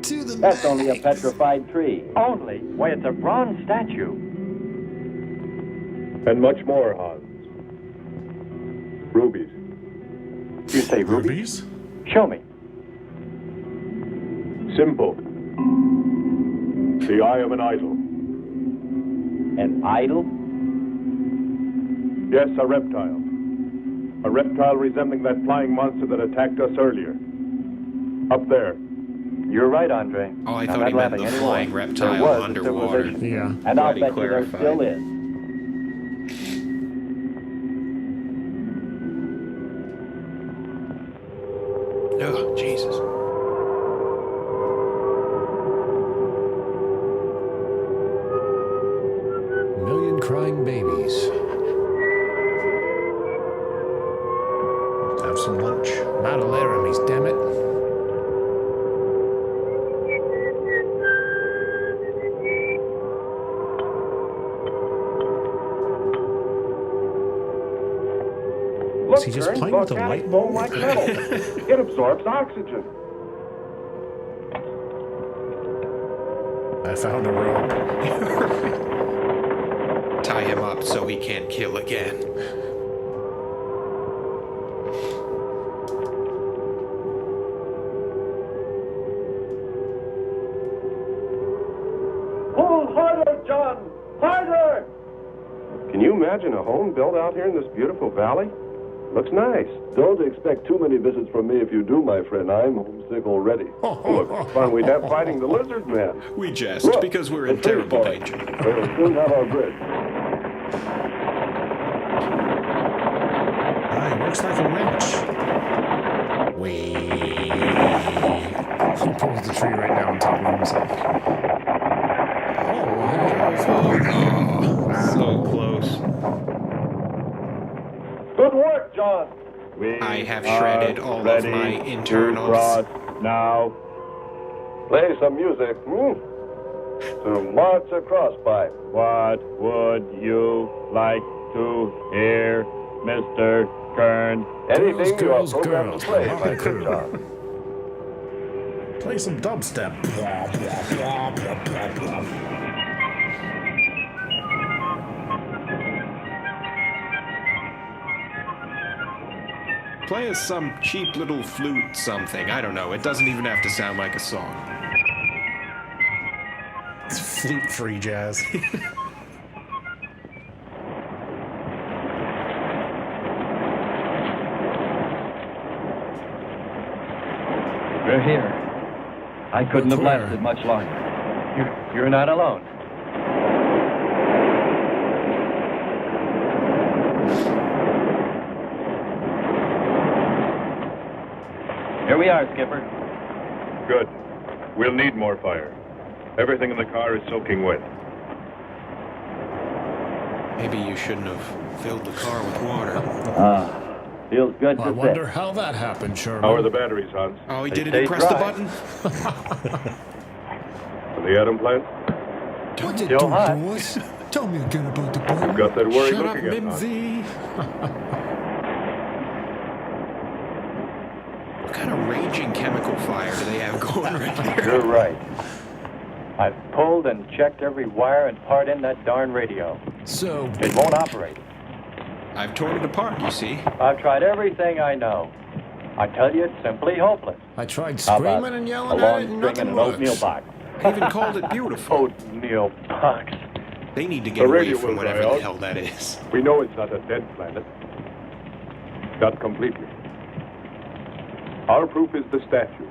To the That's only a petrified tree. Only? Why, it's a bronze statue. And much more, Hans. Rubies. You say rubies? rubies? Show me. Simple. The eye of an idol. An idol? Yes, a reptile. A reptile resembling that flying monster that attacked us earlier. Up there. You're right, Andre. Oh, I I'm thought not he meant laughing the anymore. flying There reptile was a underwater. civilization. Yeah. And I'll Glad he bet you there clarified. still is. Oh, Jesus. Million crying babies. Let's have some lunch. Battle Aramis, damn it. Look, Is he just Kern, playing with the volcanic light? foam like metal. It absorbs oxygen. I found a rope. Tie him up so he can't kill again. Pull harder, John! Harder! Can you imagine a home built out here in this beautiful valley? Looks nice. Don't expect too many visits from me if you do, my friend. I'm homesick already. Look, fun we'd have fighting the lizard man. We jest Look, because we're in the tree terrible forest. danger. We'll soon have our bridge. Ah, it works like a winch. Wee. He pulls the tree right down on top of himself. Oh, so close. Good work, John. I have shredded all of my internals. Now. Play some music, to march across by. What would you like to hear, Mr. Kern? Anything Girls, you are programmed girls, to play, girls. my good John. Play some dubstep. Play us some cheap little flute something. I don't know. It doesn't even have to sound like a song. It's flute-free jazz. We're here. I couldn't have Where? lasted much longer. You're not alone. Here we are, Skipper. Good. We'll need more fire. Everything in the car is soaking wet. Maybe you shouldn't have filled the car with water. Feels good I to wonder sit. how that happened, Sherman. How are the batteries, Hans? Oh, he They didn't stay press the dry. button? For the atom plant? Don't you Still do, hot. boys? Tell me again about the boy. Got that worried Shut look up, again, huh? Mimsy. What kind of raging chemical fire do they have going right here? You're right. I've pulled and checked every wire and part in that darn radio. So... It won't operate. I've torn it apart, you see. I've tried everything I know. I tell you, it's simply hopeless. I tried How about screaming and yelling a at long it and string nothing and an works. oatmeal box. I even called it beautiful. Oatmeal box. They need to The get away radio from will whatever die the out. hell that is. We know it's not a dead planet. Not completely. Our proof is the statue.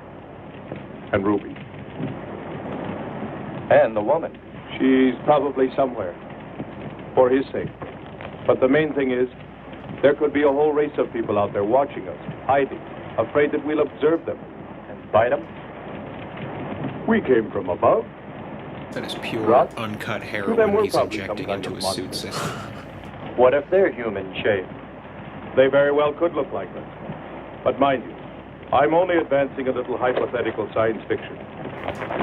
And Ruby. And the woman. She's probably somewhere. For his sake. But the main thing is, there could be a whole race of people out there watching us, hiding, afraid that we'll observe them. And bite them? We came from above. That is pure, Rot? uncut Them heroin were he's probably some injecting kind into of his suit monster. system. What if they're human shaped? They very well could look like that. But mind you, I'm only advancing a little hypothetical science fiction.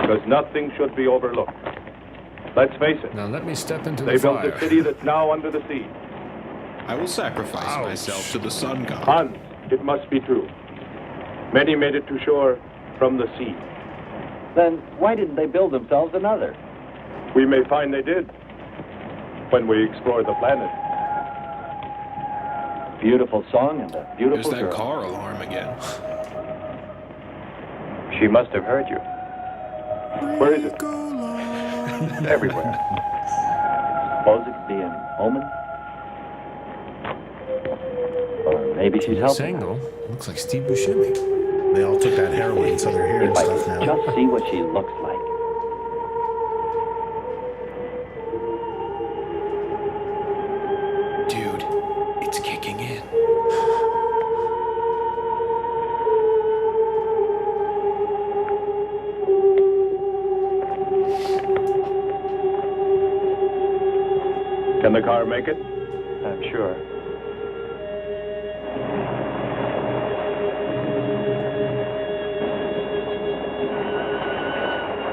Because nothing should be overlooked. Let's face it. Now let me step into They the built fire. a city that's now under the sea. I will sacrifice myself to the sun god. Hans, it must be true. Many made it to shore from the sea. Then why didn't they build themselves another? We may find they did when we explore the planet. Beautiful song and a beautiful There's that girl. car alarm again. She must have heard you. Where is it? Everywhere. Suppose it be an omen? Or maybe she's helping. Single. Looks like Steve Buscemi. They all took that heroin, so they're hearing If I stuff could now. just see what she looks like. Dude, it's kicking in. Can the car make it? I'm sure.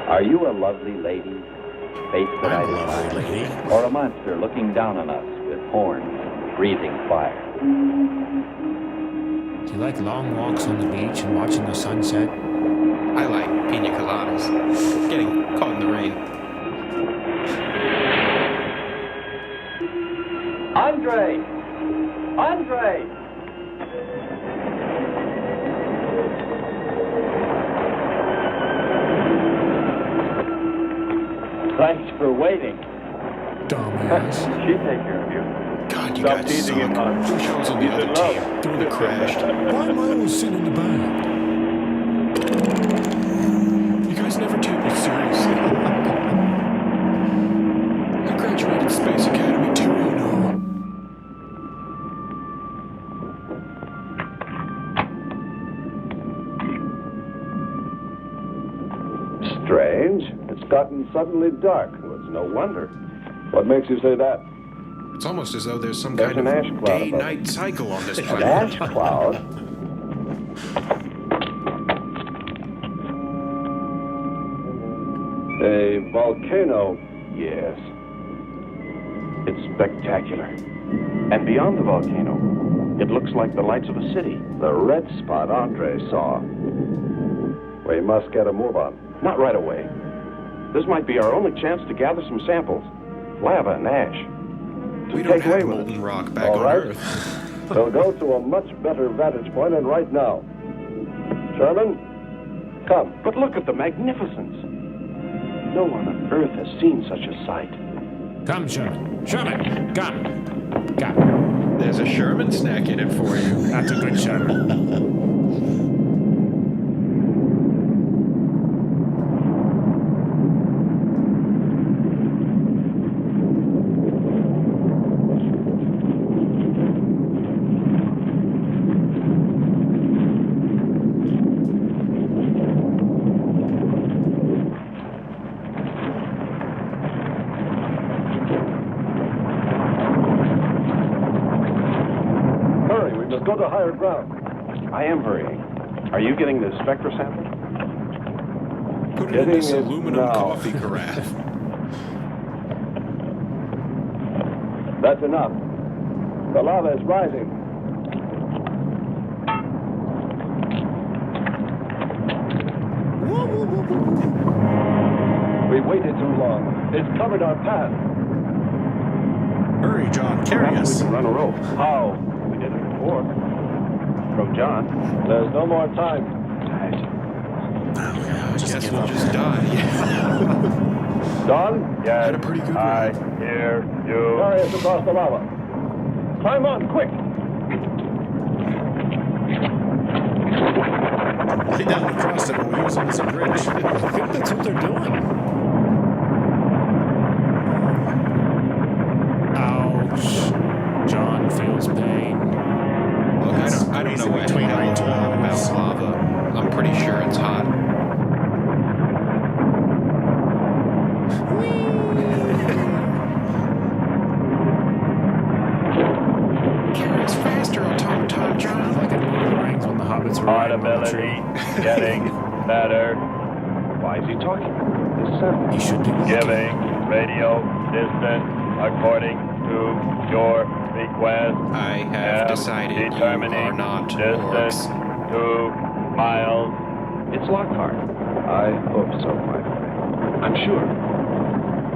Are you a lovely lady, face that I desire, or a monster looking down on us with horns and breathing fire? Do you like long walks on the beach and watching the sunset? I like pina coladas. Getting caught in the rain. Andre! Andre! Thanks for waiting. Dumbass. She'd take care of you. God, you Stop guys teasing him, suck. Hans. Who shows on the He's other in team? love. The one that crashed. Why am I always sitting in the back? You guys never take me seriously. I graduated Space Academy 2, you know. Strange. It's gotten suddenly dark. Well, it's no wonder. What makes you say that? It's almost as though there's some There's kind an of ash cloud above day-night cycle on this An planet. ash cloud? A volcano, yes. It's spectacular. And beyond the volcano, it looks like the lights of a city. The red spot Andre saw. We must get a move on. Not right away. This might be our only chance to gather some samples. Lava and ash. We To don't take away have with us. molten rock back All on right. Earth. We'll go to a much better vantage point, and right now. Sherman, come. But look at the magnificence. No one on Earth has seen such a sight. Come, Sherman. Sherman, come. Come. There's a Sherman snack in it for you. That's a good Sherman. Hurry, we must go to higher ground. I am hurrying. Are you getting the spectra sample? Put it in this Getting it aluminum now. coffee carafe. That's enough. The lava is rising. We waited too long. It's covered our path. Hurry, John, carry us. We can run a rope. How? We did it before. From John. There's no more time. I guess we'll just die. Don? Yes, Had a pretty good I ride. hear you. Carry us across the lava. Climb on, quick! Lay down across it, we'll use it as a bridge. I think that's what they're doing. Ouch. John feels pain. Look, I don't know anything about lava. I'm pretty sure it's hot. Carry us faster on top of Tom John. Like in Lord of the Rings when the hobbits were riding on the Audibility tree. getting better. Why is he talking? This sound. He should be walking. Giving radio distance according to your request. I have decided you determining are not distance orcs. 2 miles. It's Lockhart. I hope so, my friend. I'm sure.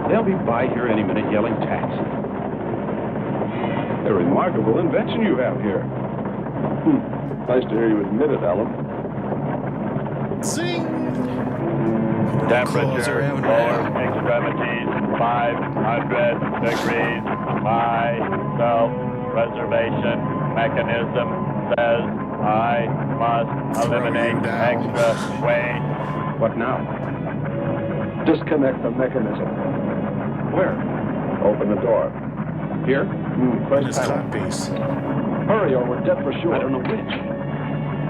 They'll be by here any minute yelling taxi. A remarkable invention you have here. Nice to hear you admit it, Alan. Zing! Temperature, lower extremities, 500 degrees. My self-preservation mechanism says I must eliminate extra weight. What now? Disconnect the mechanism. Where? Open the door. Here? Press This panel. clock piece. Hurry or we're dead for sure. I don't know which.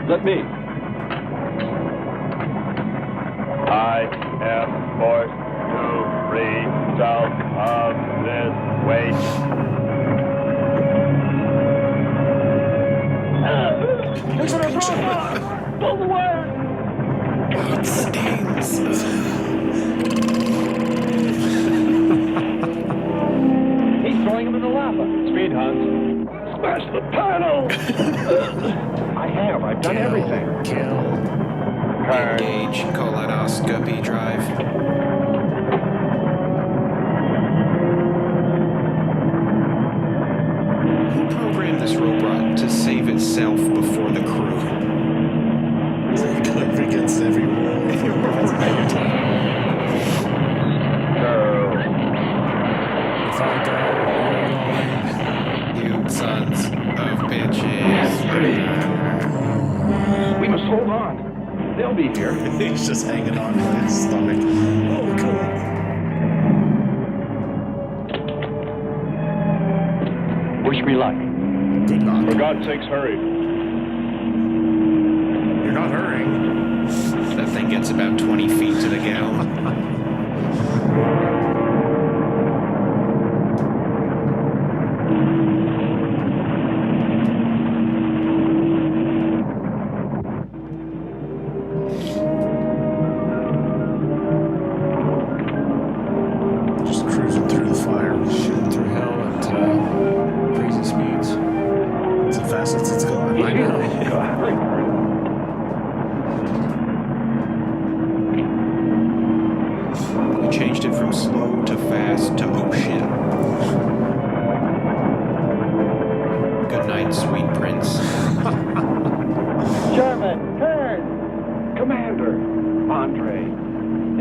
Let me. I am forced to free myself of this weight. Look at her profile! Pull the wire! It stings. He's throwing him in the lava. Speed, Hans. Smash the panel! I've done everything. Engage colonoscopy drive. Who programmed this robot to save itself before the crew? It up against every wall. If I go, You sons of bitches. We must hold on. They'll be here. He's just hanging on to his stomach. Oh, cool. Wish me luck. Good luck. For God's sakes, hurry. You're not hurrying. That thing gets about 20 feet to the gallon. Just cruising through the fire. shooting through hell at crazy speeds. That's the fastest it's gone. I know. We changed it from slow to fast to oh shit. Good night, sweet prince. Sherman, Kern, Commander, Andre.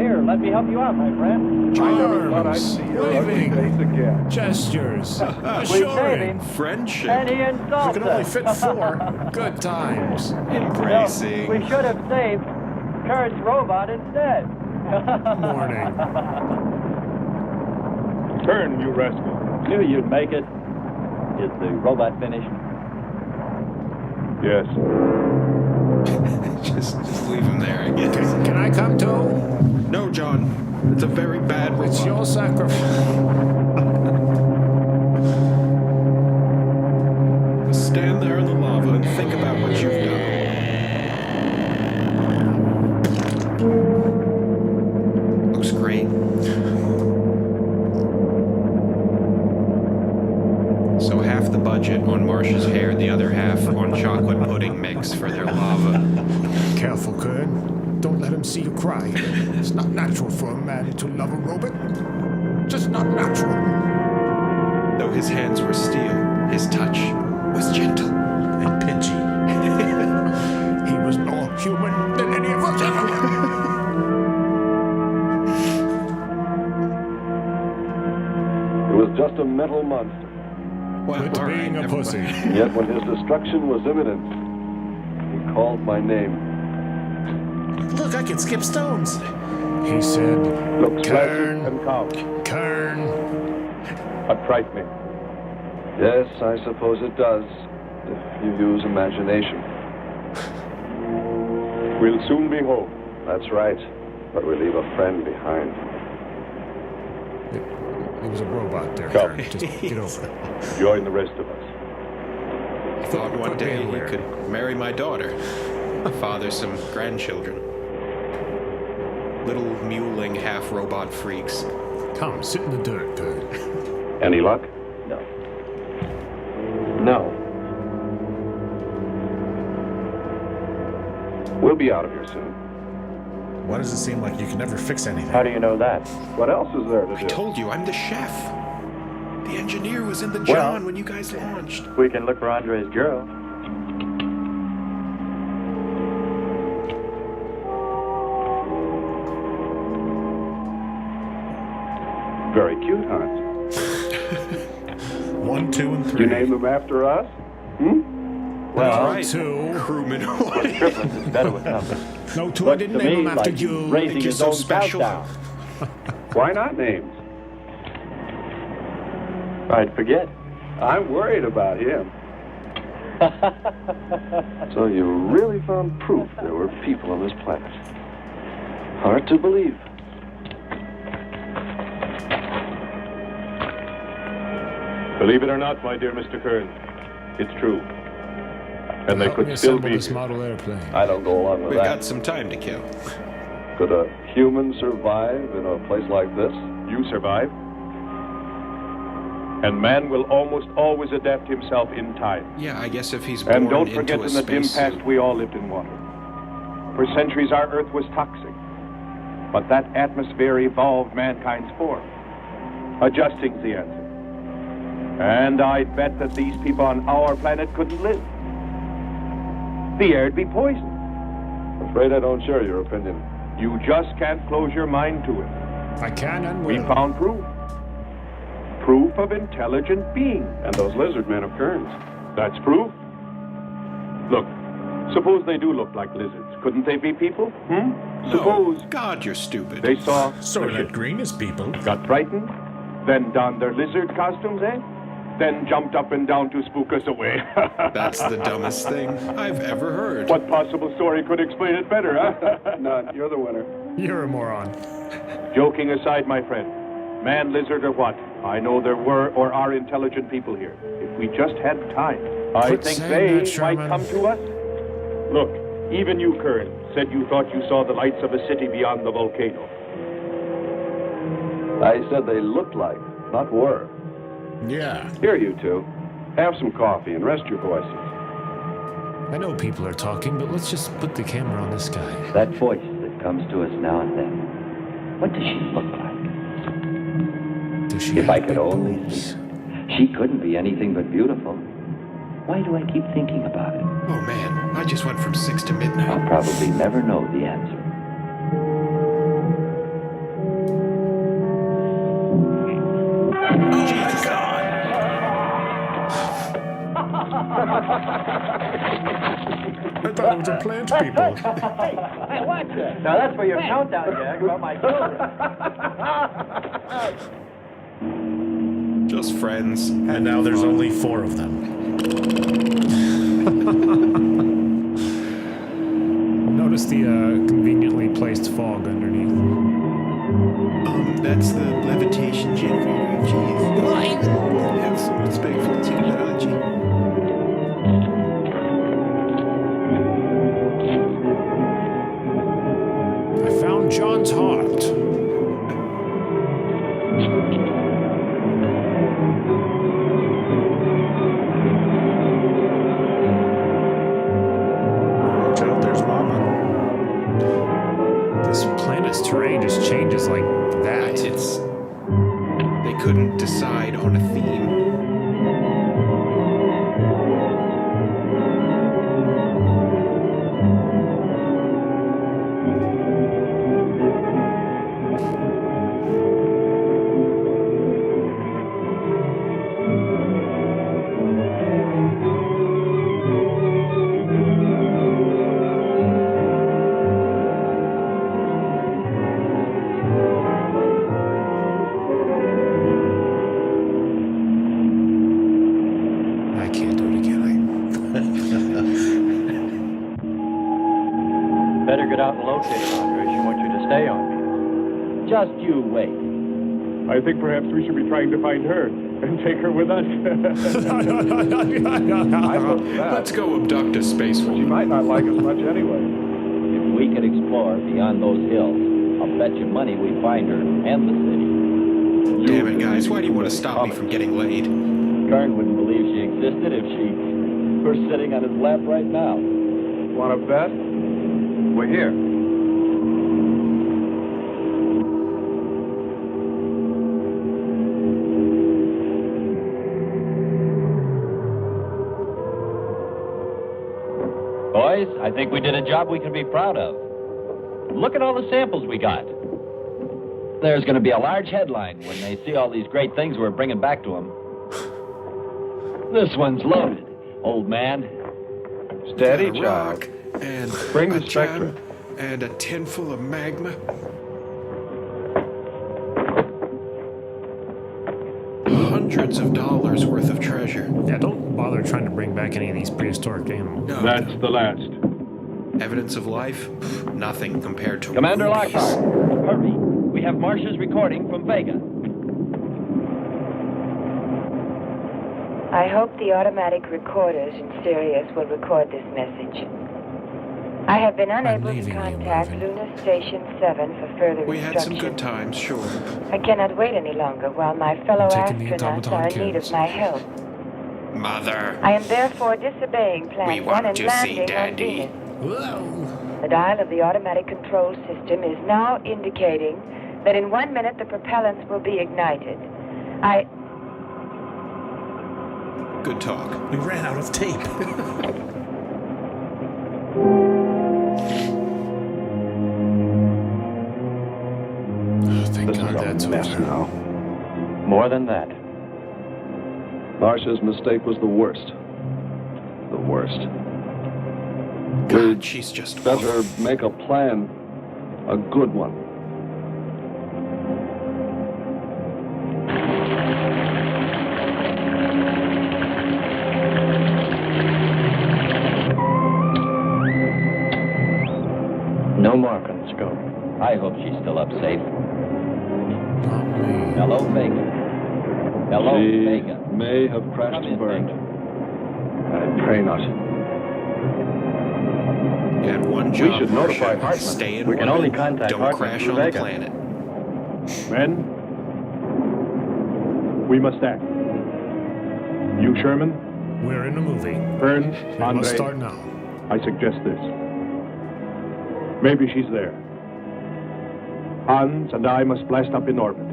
Here, let me help you out, my friend. I never thought I'd Arms, see your ugly waving, face again. gestures, We saved assuring, him, Friendship. and he You insulted can only us. fit 4. good times. Embracing. We should have saved Kurt's robot instead. Morning. Turn, you rascal. Knew you'd make it. Is the robot finished? Yes. just leave him there, I guess. Can I come too? No, John. It's a very bad robot. It's your sacrifice. Stand there in the lava and think about what you've done. Looks great. budget on Marsh's hair and the other half on chocolate pudding mix for their lava. Careful, Kern. Don't let him see you cry. It's not natural for a man to love a robot. Just not natural. Though his hands were steel, his touch was gentle and pinchy. He was more human than any of us ever. It was just a metal monster. Quit being a pussy. Yet when his destruction was imminent, he called my name. Look, I can skip stones. He said, Looks Kern, tragic and calm, Kern. but frightening. Yes, I suppose it does, if you use imagination. We'll soon be home. That's right, but we leave a friend behind. It was a robot there. Come. Kern. Just get over it. Join the rest of us. I thought one day he could marry my daughter, father some grandchildren. Little mewling half-robot freaks. Come, sit in the dirt, Kern. Any luck? No. No. We'll be out of here soon. Why does it seem like you can never fix anything? How do you know that? What else is there to I do? told you, I'm the chef. The engineer was in the John when you guys launched. We can look for Andre's girl. Very cute, Hans. 1, 2, and 3. You name them after us? Well, right. Two. Crewman. triplets is better with numbers. No, two. I Looks didn't to name me him after like you. he's raising Make you his so own special. countdown. Why not names? I'd forget. I'm worried about him. So you really found proof there were people on this planet? Hard to believe. Believe it or not, my dear Mr. Kern, it's true. And they Help me could still assemble be this here. model airplane. I don't go along with We've that. got some time to kill. Could a human survive in a place like this? You survive. And man will almost always adapt himself in time. Yeah, I guess if he's born And don't into forget, a in the dim space past, suit. we all lived in water. For centuries, our Earth was toxic. But that atmosphere evolved mankind's form. Adjusting's the answer. And I'd bet that these people on our planet couldn't live. The air'd be poisoned. Afraid I don't share your opinion. You just can't close your mind to it. I can and We will. found proof. Proof of intelligent beings. And those lizard men of Kern's. That's proof. Look, suppose they do look like lizards. Couldn't they be people? Suppose God, you're stupid. they saw Sort of the like ship, green as people. got frightened, then donned their lizard costumes, eh? Then jumped up and down to spook us away. That's the dumbest thing I've ever heard. What possible story could explain it better, huh? None. You're the winner. You're a moron. Joking aside, my friend, man, lizard, or what, I know there were or are intelligent people here. If we just had time, I Quit think saying they that, Sherman. might come to us. Look, even you, Kern, said you thought you saw the lights of a city beyond the volcano. I said they looked like, not were. Yeah. Here, you two. Have some coffee and rest your voices. I know people are talking, but let's just put the camera on this guy. That voice that comes to us now and then. What does she look like? Does she If have I could big only boobs? see her. She couldn't be anything but beautiful. Why do I keep thinking about it? Oh man, I just went from 6 to midnight. I'll probably never know the answer. I thought it was a plant people. Hey, watch it. Now that's for your countdown gag about my children. Just friends. And now there's only 4 of them. Notice the conveniently placed fog underneath. That's the levitation generator. Jeez. Have some respect for technology. I found John's heart. Better get out and locate her, Andre. She wants you to stay on me. Just you wait. I think perhaps we should be trying to find her and take her with us. Let's go abduct a space She woman. might not like us much anyway. If we can explore beyond those hills, I'll bet you money we find her and the city. Damn it, guys. Why do you want to stop me from getting laid? Kern wouldn't believe she existed if she were sitting on his lap right now. Want to bet? We're here. Boys, I think we did a job we can be proud of. Look at all the samples we got. There's going to be a large headline when they see all these great things we're bringing back to them. This one's loaded, old man. Steady, Got a child. rock and Bring a the spectra. gem and a tin full of magma. Hundreds of dollars worth of treasure. Yeah, don't bother trying to bring back any of these prehistoric animals. No, That's the last. evidence of life? Nothing compared to Commander rubies. Lockhart, hurry. We have Marcia's recording from Vega. I hope the automatic recorders in Sirius will record this message. I have been unable to contact Lunar Station 7 for further We had some instructions. good times, sure. I cannot wait any longer while my fellow taking the astronauts automaton are in need of kids. my help. Mother. I am therefore disobeying Plan We 1 want and to see landing on Daddy. Venus. The dial of the automatic control system is now indicating that in 1 minute the propellants will be ignited. Good talk. We ran out of tape. Thank This God is a that's mess over. now. More than that. Marcia's mistake was the worst. The worst. God, she's just Better make a plan. A good one. No mark on the scope. I hope she's still up safe. Not me. Hello, Vega. Hello, She Vega. may have crashed Come and in, burned. Vega. I pray not. You had one We job, should notify Marcia. Hartman. Stay in We can orbit. only contact Don't Hartman crash through on the Vega. planet. Men, we must act. You, Sherman, We're in a movie. Kern, We Andre, must start now. I suggest this. Maybe she's there. Hans and I must blast up in orbit.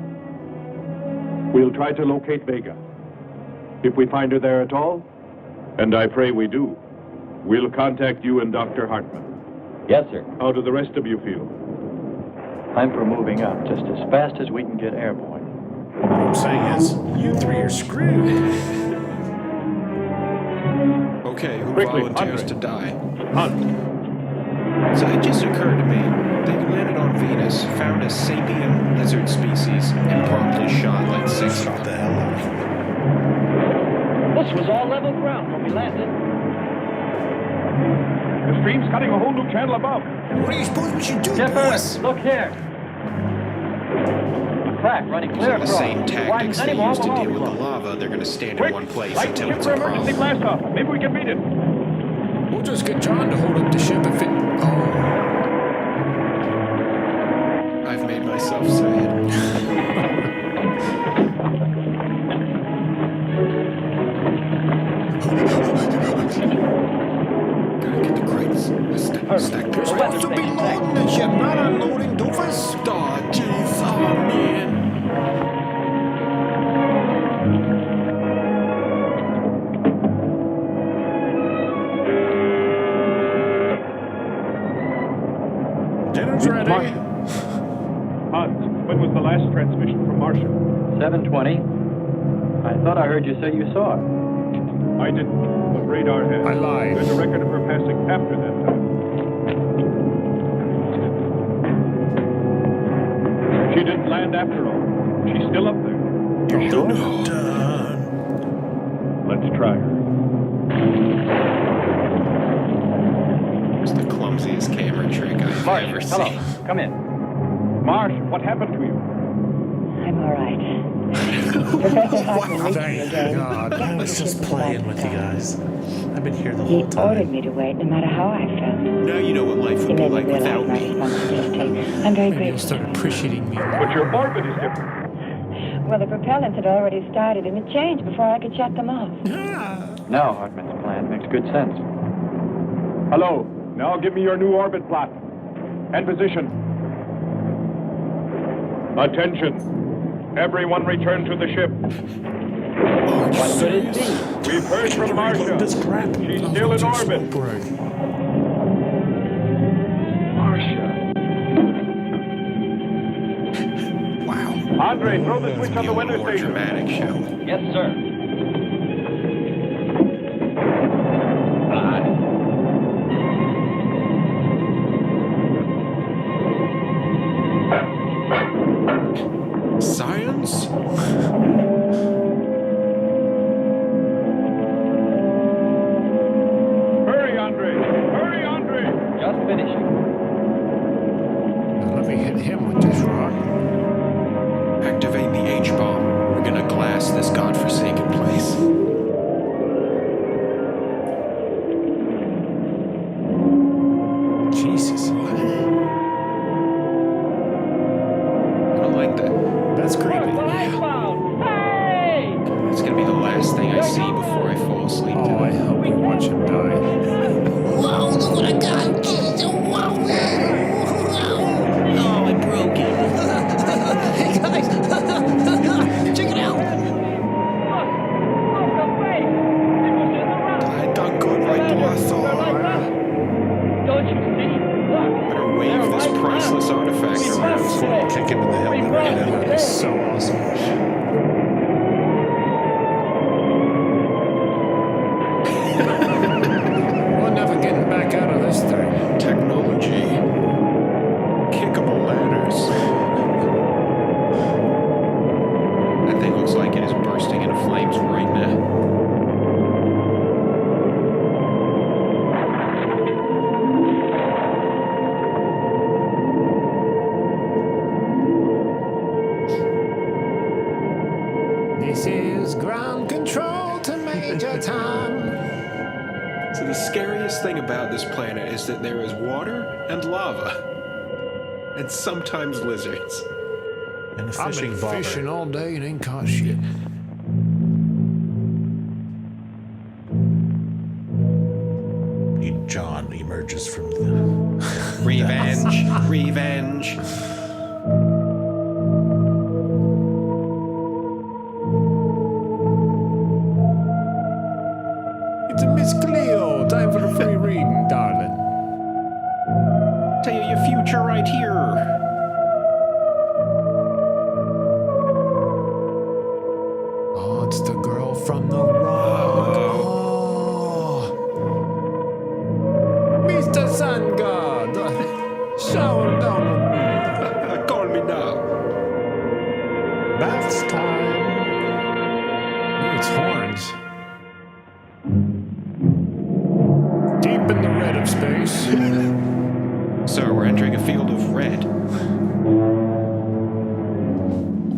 We'll try to locate Vega. If we find her there at all, and I pray we do, we'll contact you and Dr. Hartman. Yes, sir. How do the rest of you feel? I'm for moving up just as fast as we can get airborne. What I'm saying is, you three are screwed. Okay, who Quickly, volunteers Andre. to die? Hans. So it just occurred to me, they landed on Venus, found a sapient lizard species, and promptly shot like 6 of them. This was all level ground when we landed. The stream's cutting a whole new channel above. What do you suppose we should do, Skipper, boss? look here. A crack running These clear are the across. same If it tactics widens they anymore, use to we'll deal with the overload. lava. They're going to stand Quick, in one place light until ship it's for a emergency problem. blast off. Maybe we can beat it. We'll just get John to hold up the ship if it... Oh. I've made myself sad. Gotta get the crates. Stack You're supposed to be loading the ship, not unloading, doofus. Aw, jeez. Oh, man. Dinner's ready. Hans, when was the last transmission from Marcia? 7:20. I thought I heard you say you saw it. I didn't, but radar has. I lied. There's a record of her passing after that time. She didn't land after all. She's still up there. You sure? No. Let's try her. It's the clumsiest camera trick Marsh, ever hello. seen. Come in. Marsh, what happened to you? I'm all right. Professor Hartman reached me Thank again. God. I was just playing with you guys. I've been here the He whole time. ordered me to wait no matter how I felt. Now you know what life He would be made me like realize without my me. responsibility. I'm very Maybe you'll grateful. start appreciating me. But your orbit is different. Well, the propellants had already started, and it changed before I could shut them off. Now Hartman's plan makes good sense. Hello. Now give me your new orbit plot. And position. Attention. Everyone return to the ship. What could it be? We've heard from Marcia. This crap. She's still in orbit. Marcia. Wow. Andre, throw the switch on the weather More station. dramatic, shall we? Yes, sir. Science? Hurry, Andre. Hurry, Andre. Just finishing. Let me hit him with this rock. Activate the H-bomb. We're gonna glass this godforsaken place. Jesus. I don't like that. That's creepy. Hey! It's gonna be the last thing I see before I fall asleep Oh, I tonight. hope we watch him die. Whoa, look what I got! Whoa! Oh, I broke it. Hey guys, check it out. I done good right there, I thought. Don't you see? Look. Better wave this priceless artifact around. Kick him in the helmet right now. That is so awesome. We're never getting back out of this thing. Technology. Kickable ladders. That thing looks like it is bursting into flames right now. This is ground control to Major Tom. So the scariest thing about this planet is that there is water and lava. And sometimes lizards. And a I've fishing been bobber. fishing all day and ain't caught shit. John emerges from the... Revenge. Revenge. It's a Miss Cleo. Time for a free reading, darling. Tell you your future right here. Oh, it's the girl from the rock. Oh. Mr. Sun God, shower down on me. Call me now. Bath's time. Ooh, it's horns. Deep in the red of space. Sir, we're entering a field of red.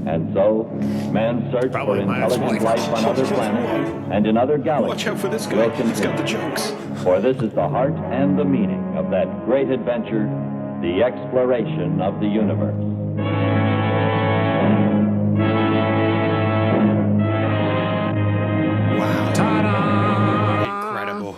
And so, man's search for intelligent life on other planets and in other galaxies. Watch out for this guy. will He's got the continue. jokes. For this is the heart and the meaning of that great adventure, the exploration of the universe. Wow. Ta-da! Incredible.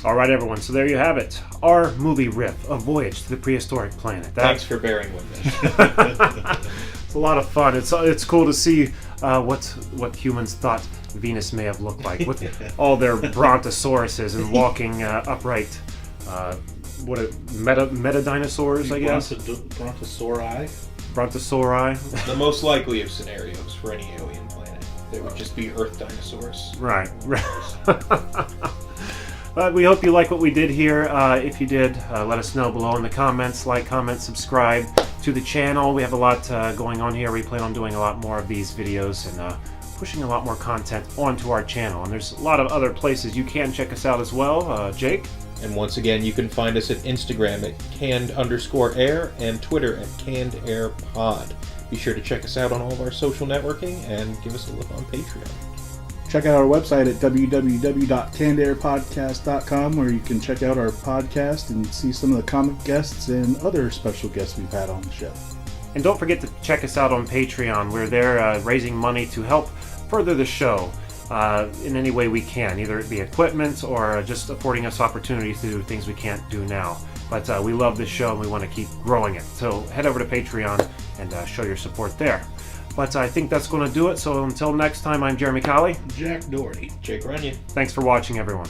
All right, everyone. So there you have it. Our movie riff, A Voyage to the Prehistoric Planet. Thanks for bearing with us. It's a lot of fun. It's cool to see what humans thought Venus may have looked like with all their brontosauruses and walking upright. Meta dinosaurs, I guess. Brontosauri. Brontosauri. The most likely of scenarios for any alien planet. They would just be Earth dinosaurs. Right. But we hope you like what we did here. If you did, let us know below in the comments. Like, comment, subscribe to the channel. We have a lot going on here. We plan on doing a lot more of these videos and pushing a lot more content onto our channel. And there's a lot of other places you can check us out as well. Jake? And once again, you can find us at Instagram at canned_air and Twitter at cannedairpod. Be sure to check us out on all of our social networking and give us a look on Patreon. Check out our website at www.cannedairpodcast.com, where you can check out our podcast and see some of the comic guests and other special guests we've had on the show. And don't forget to check us out on Patreon. We're there raising money to help further the show in any way we can, either it be equipment or just affording us opportunities to do things we can't do now. But we love this show and we want to keep growing it. So head over to Patreon and show your support there. But I think that's going to do it. So until next time, I'm Jeremy Colley. Jack Doherty. Jake Runyon. Thanks for watching, everyone.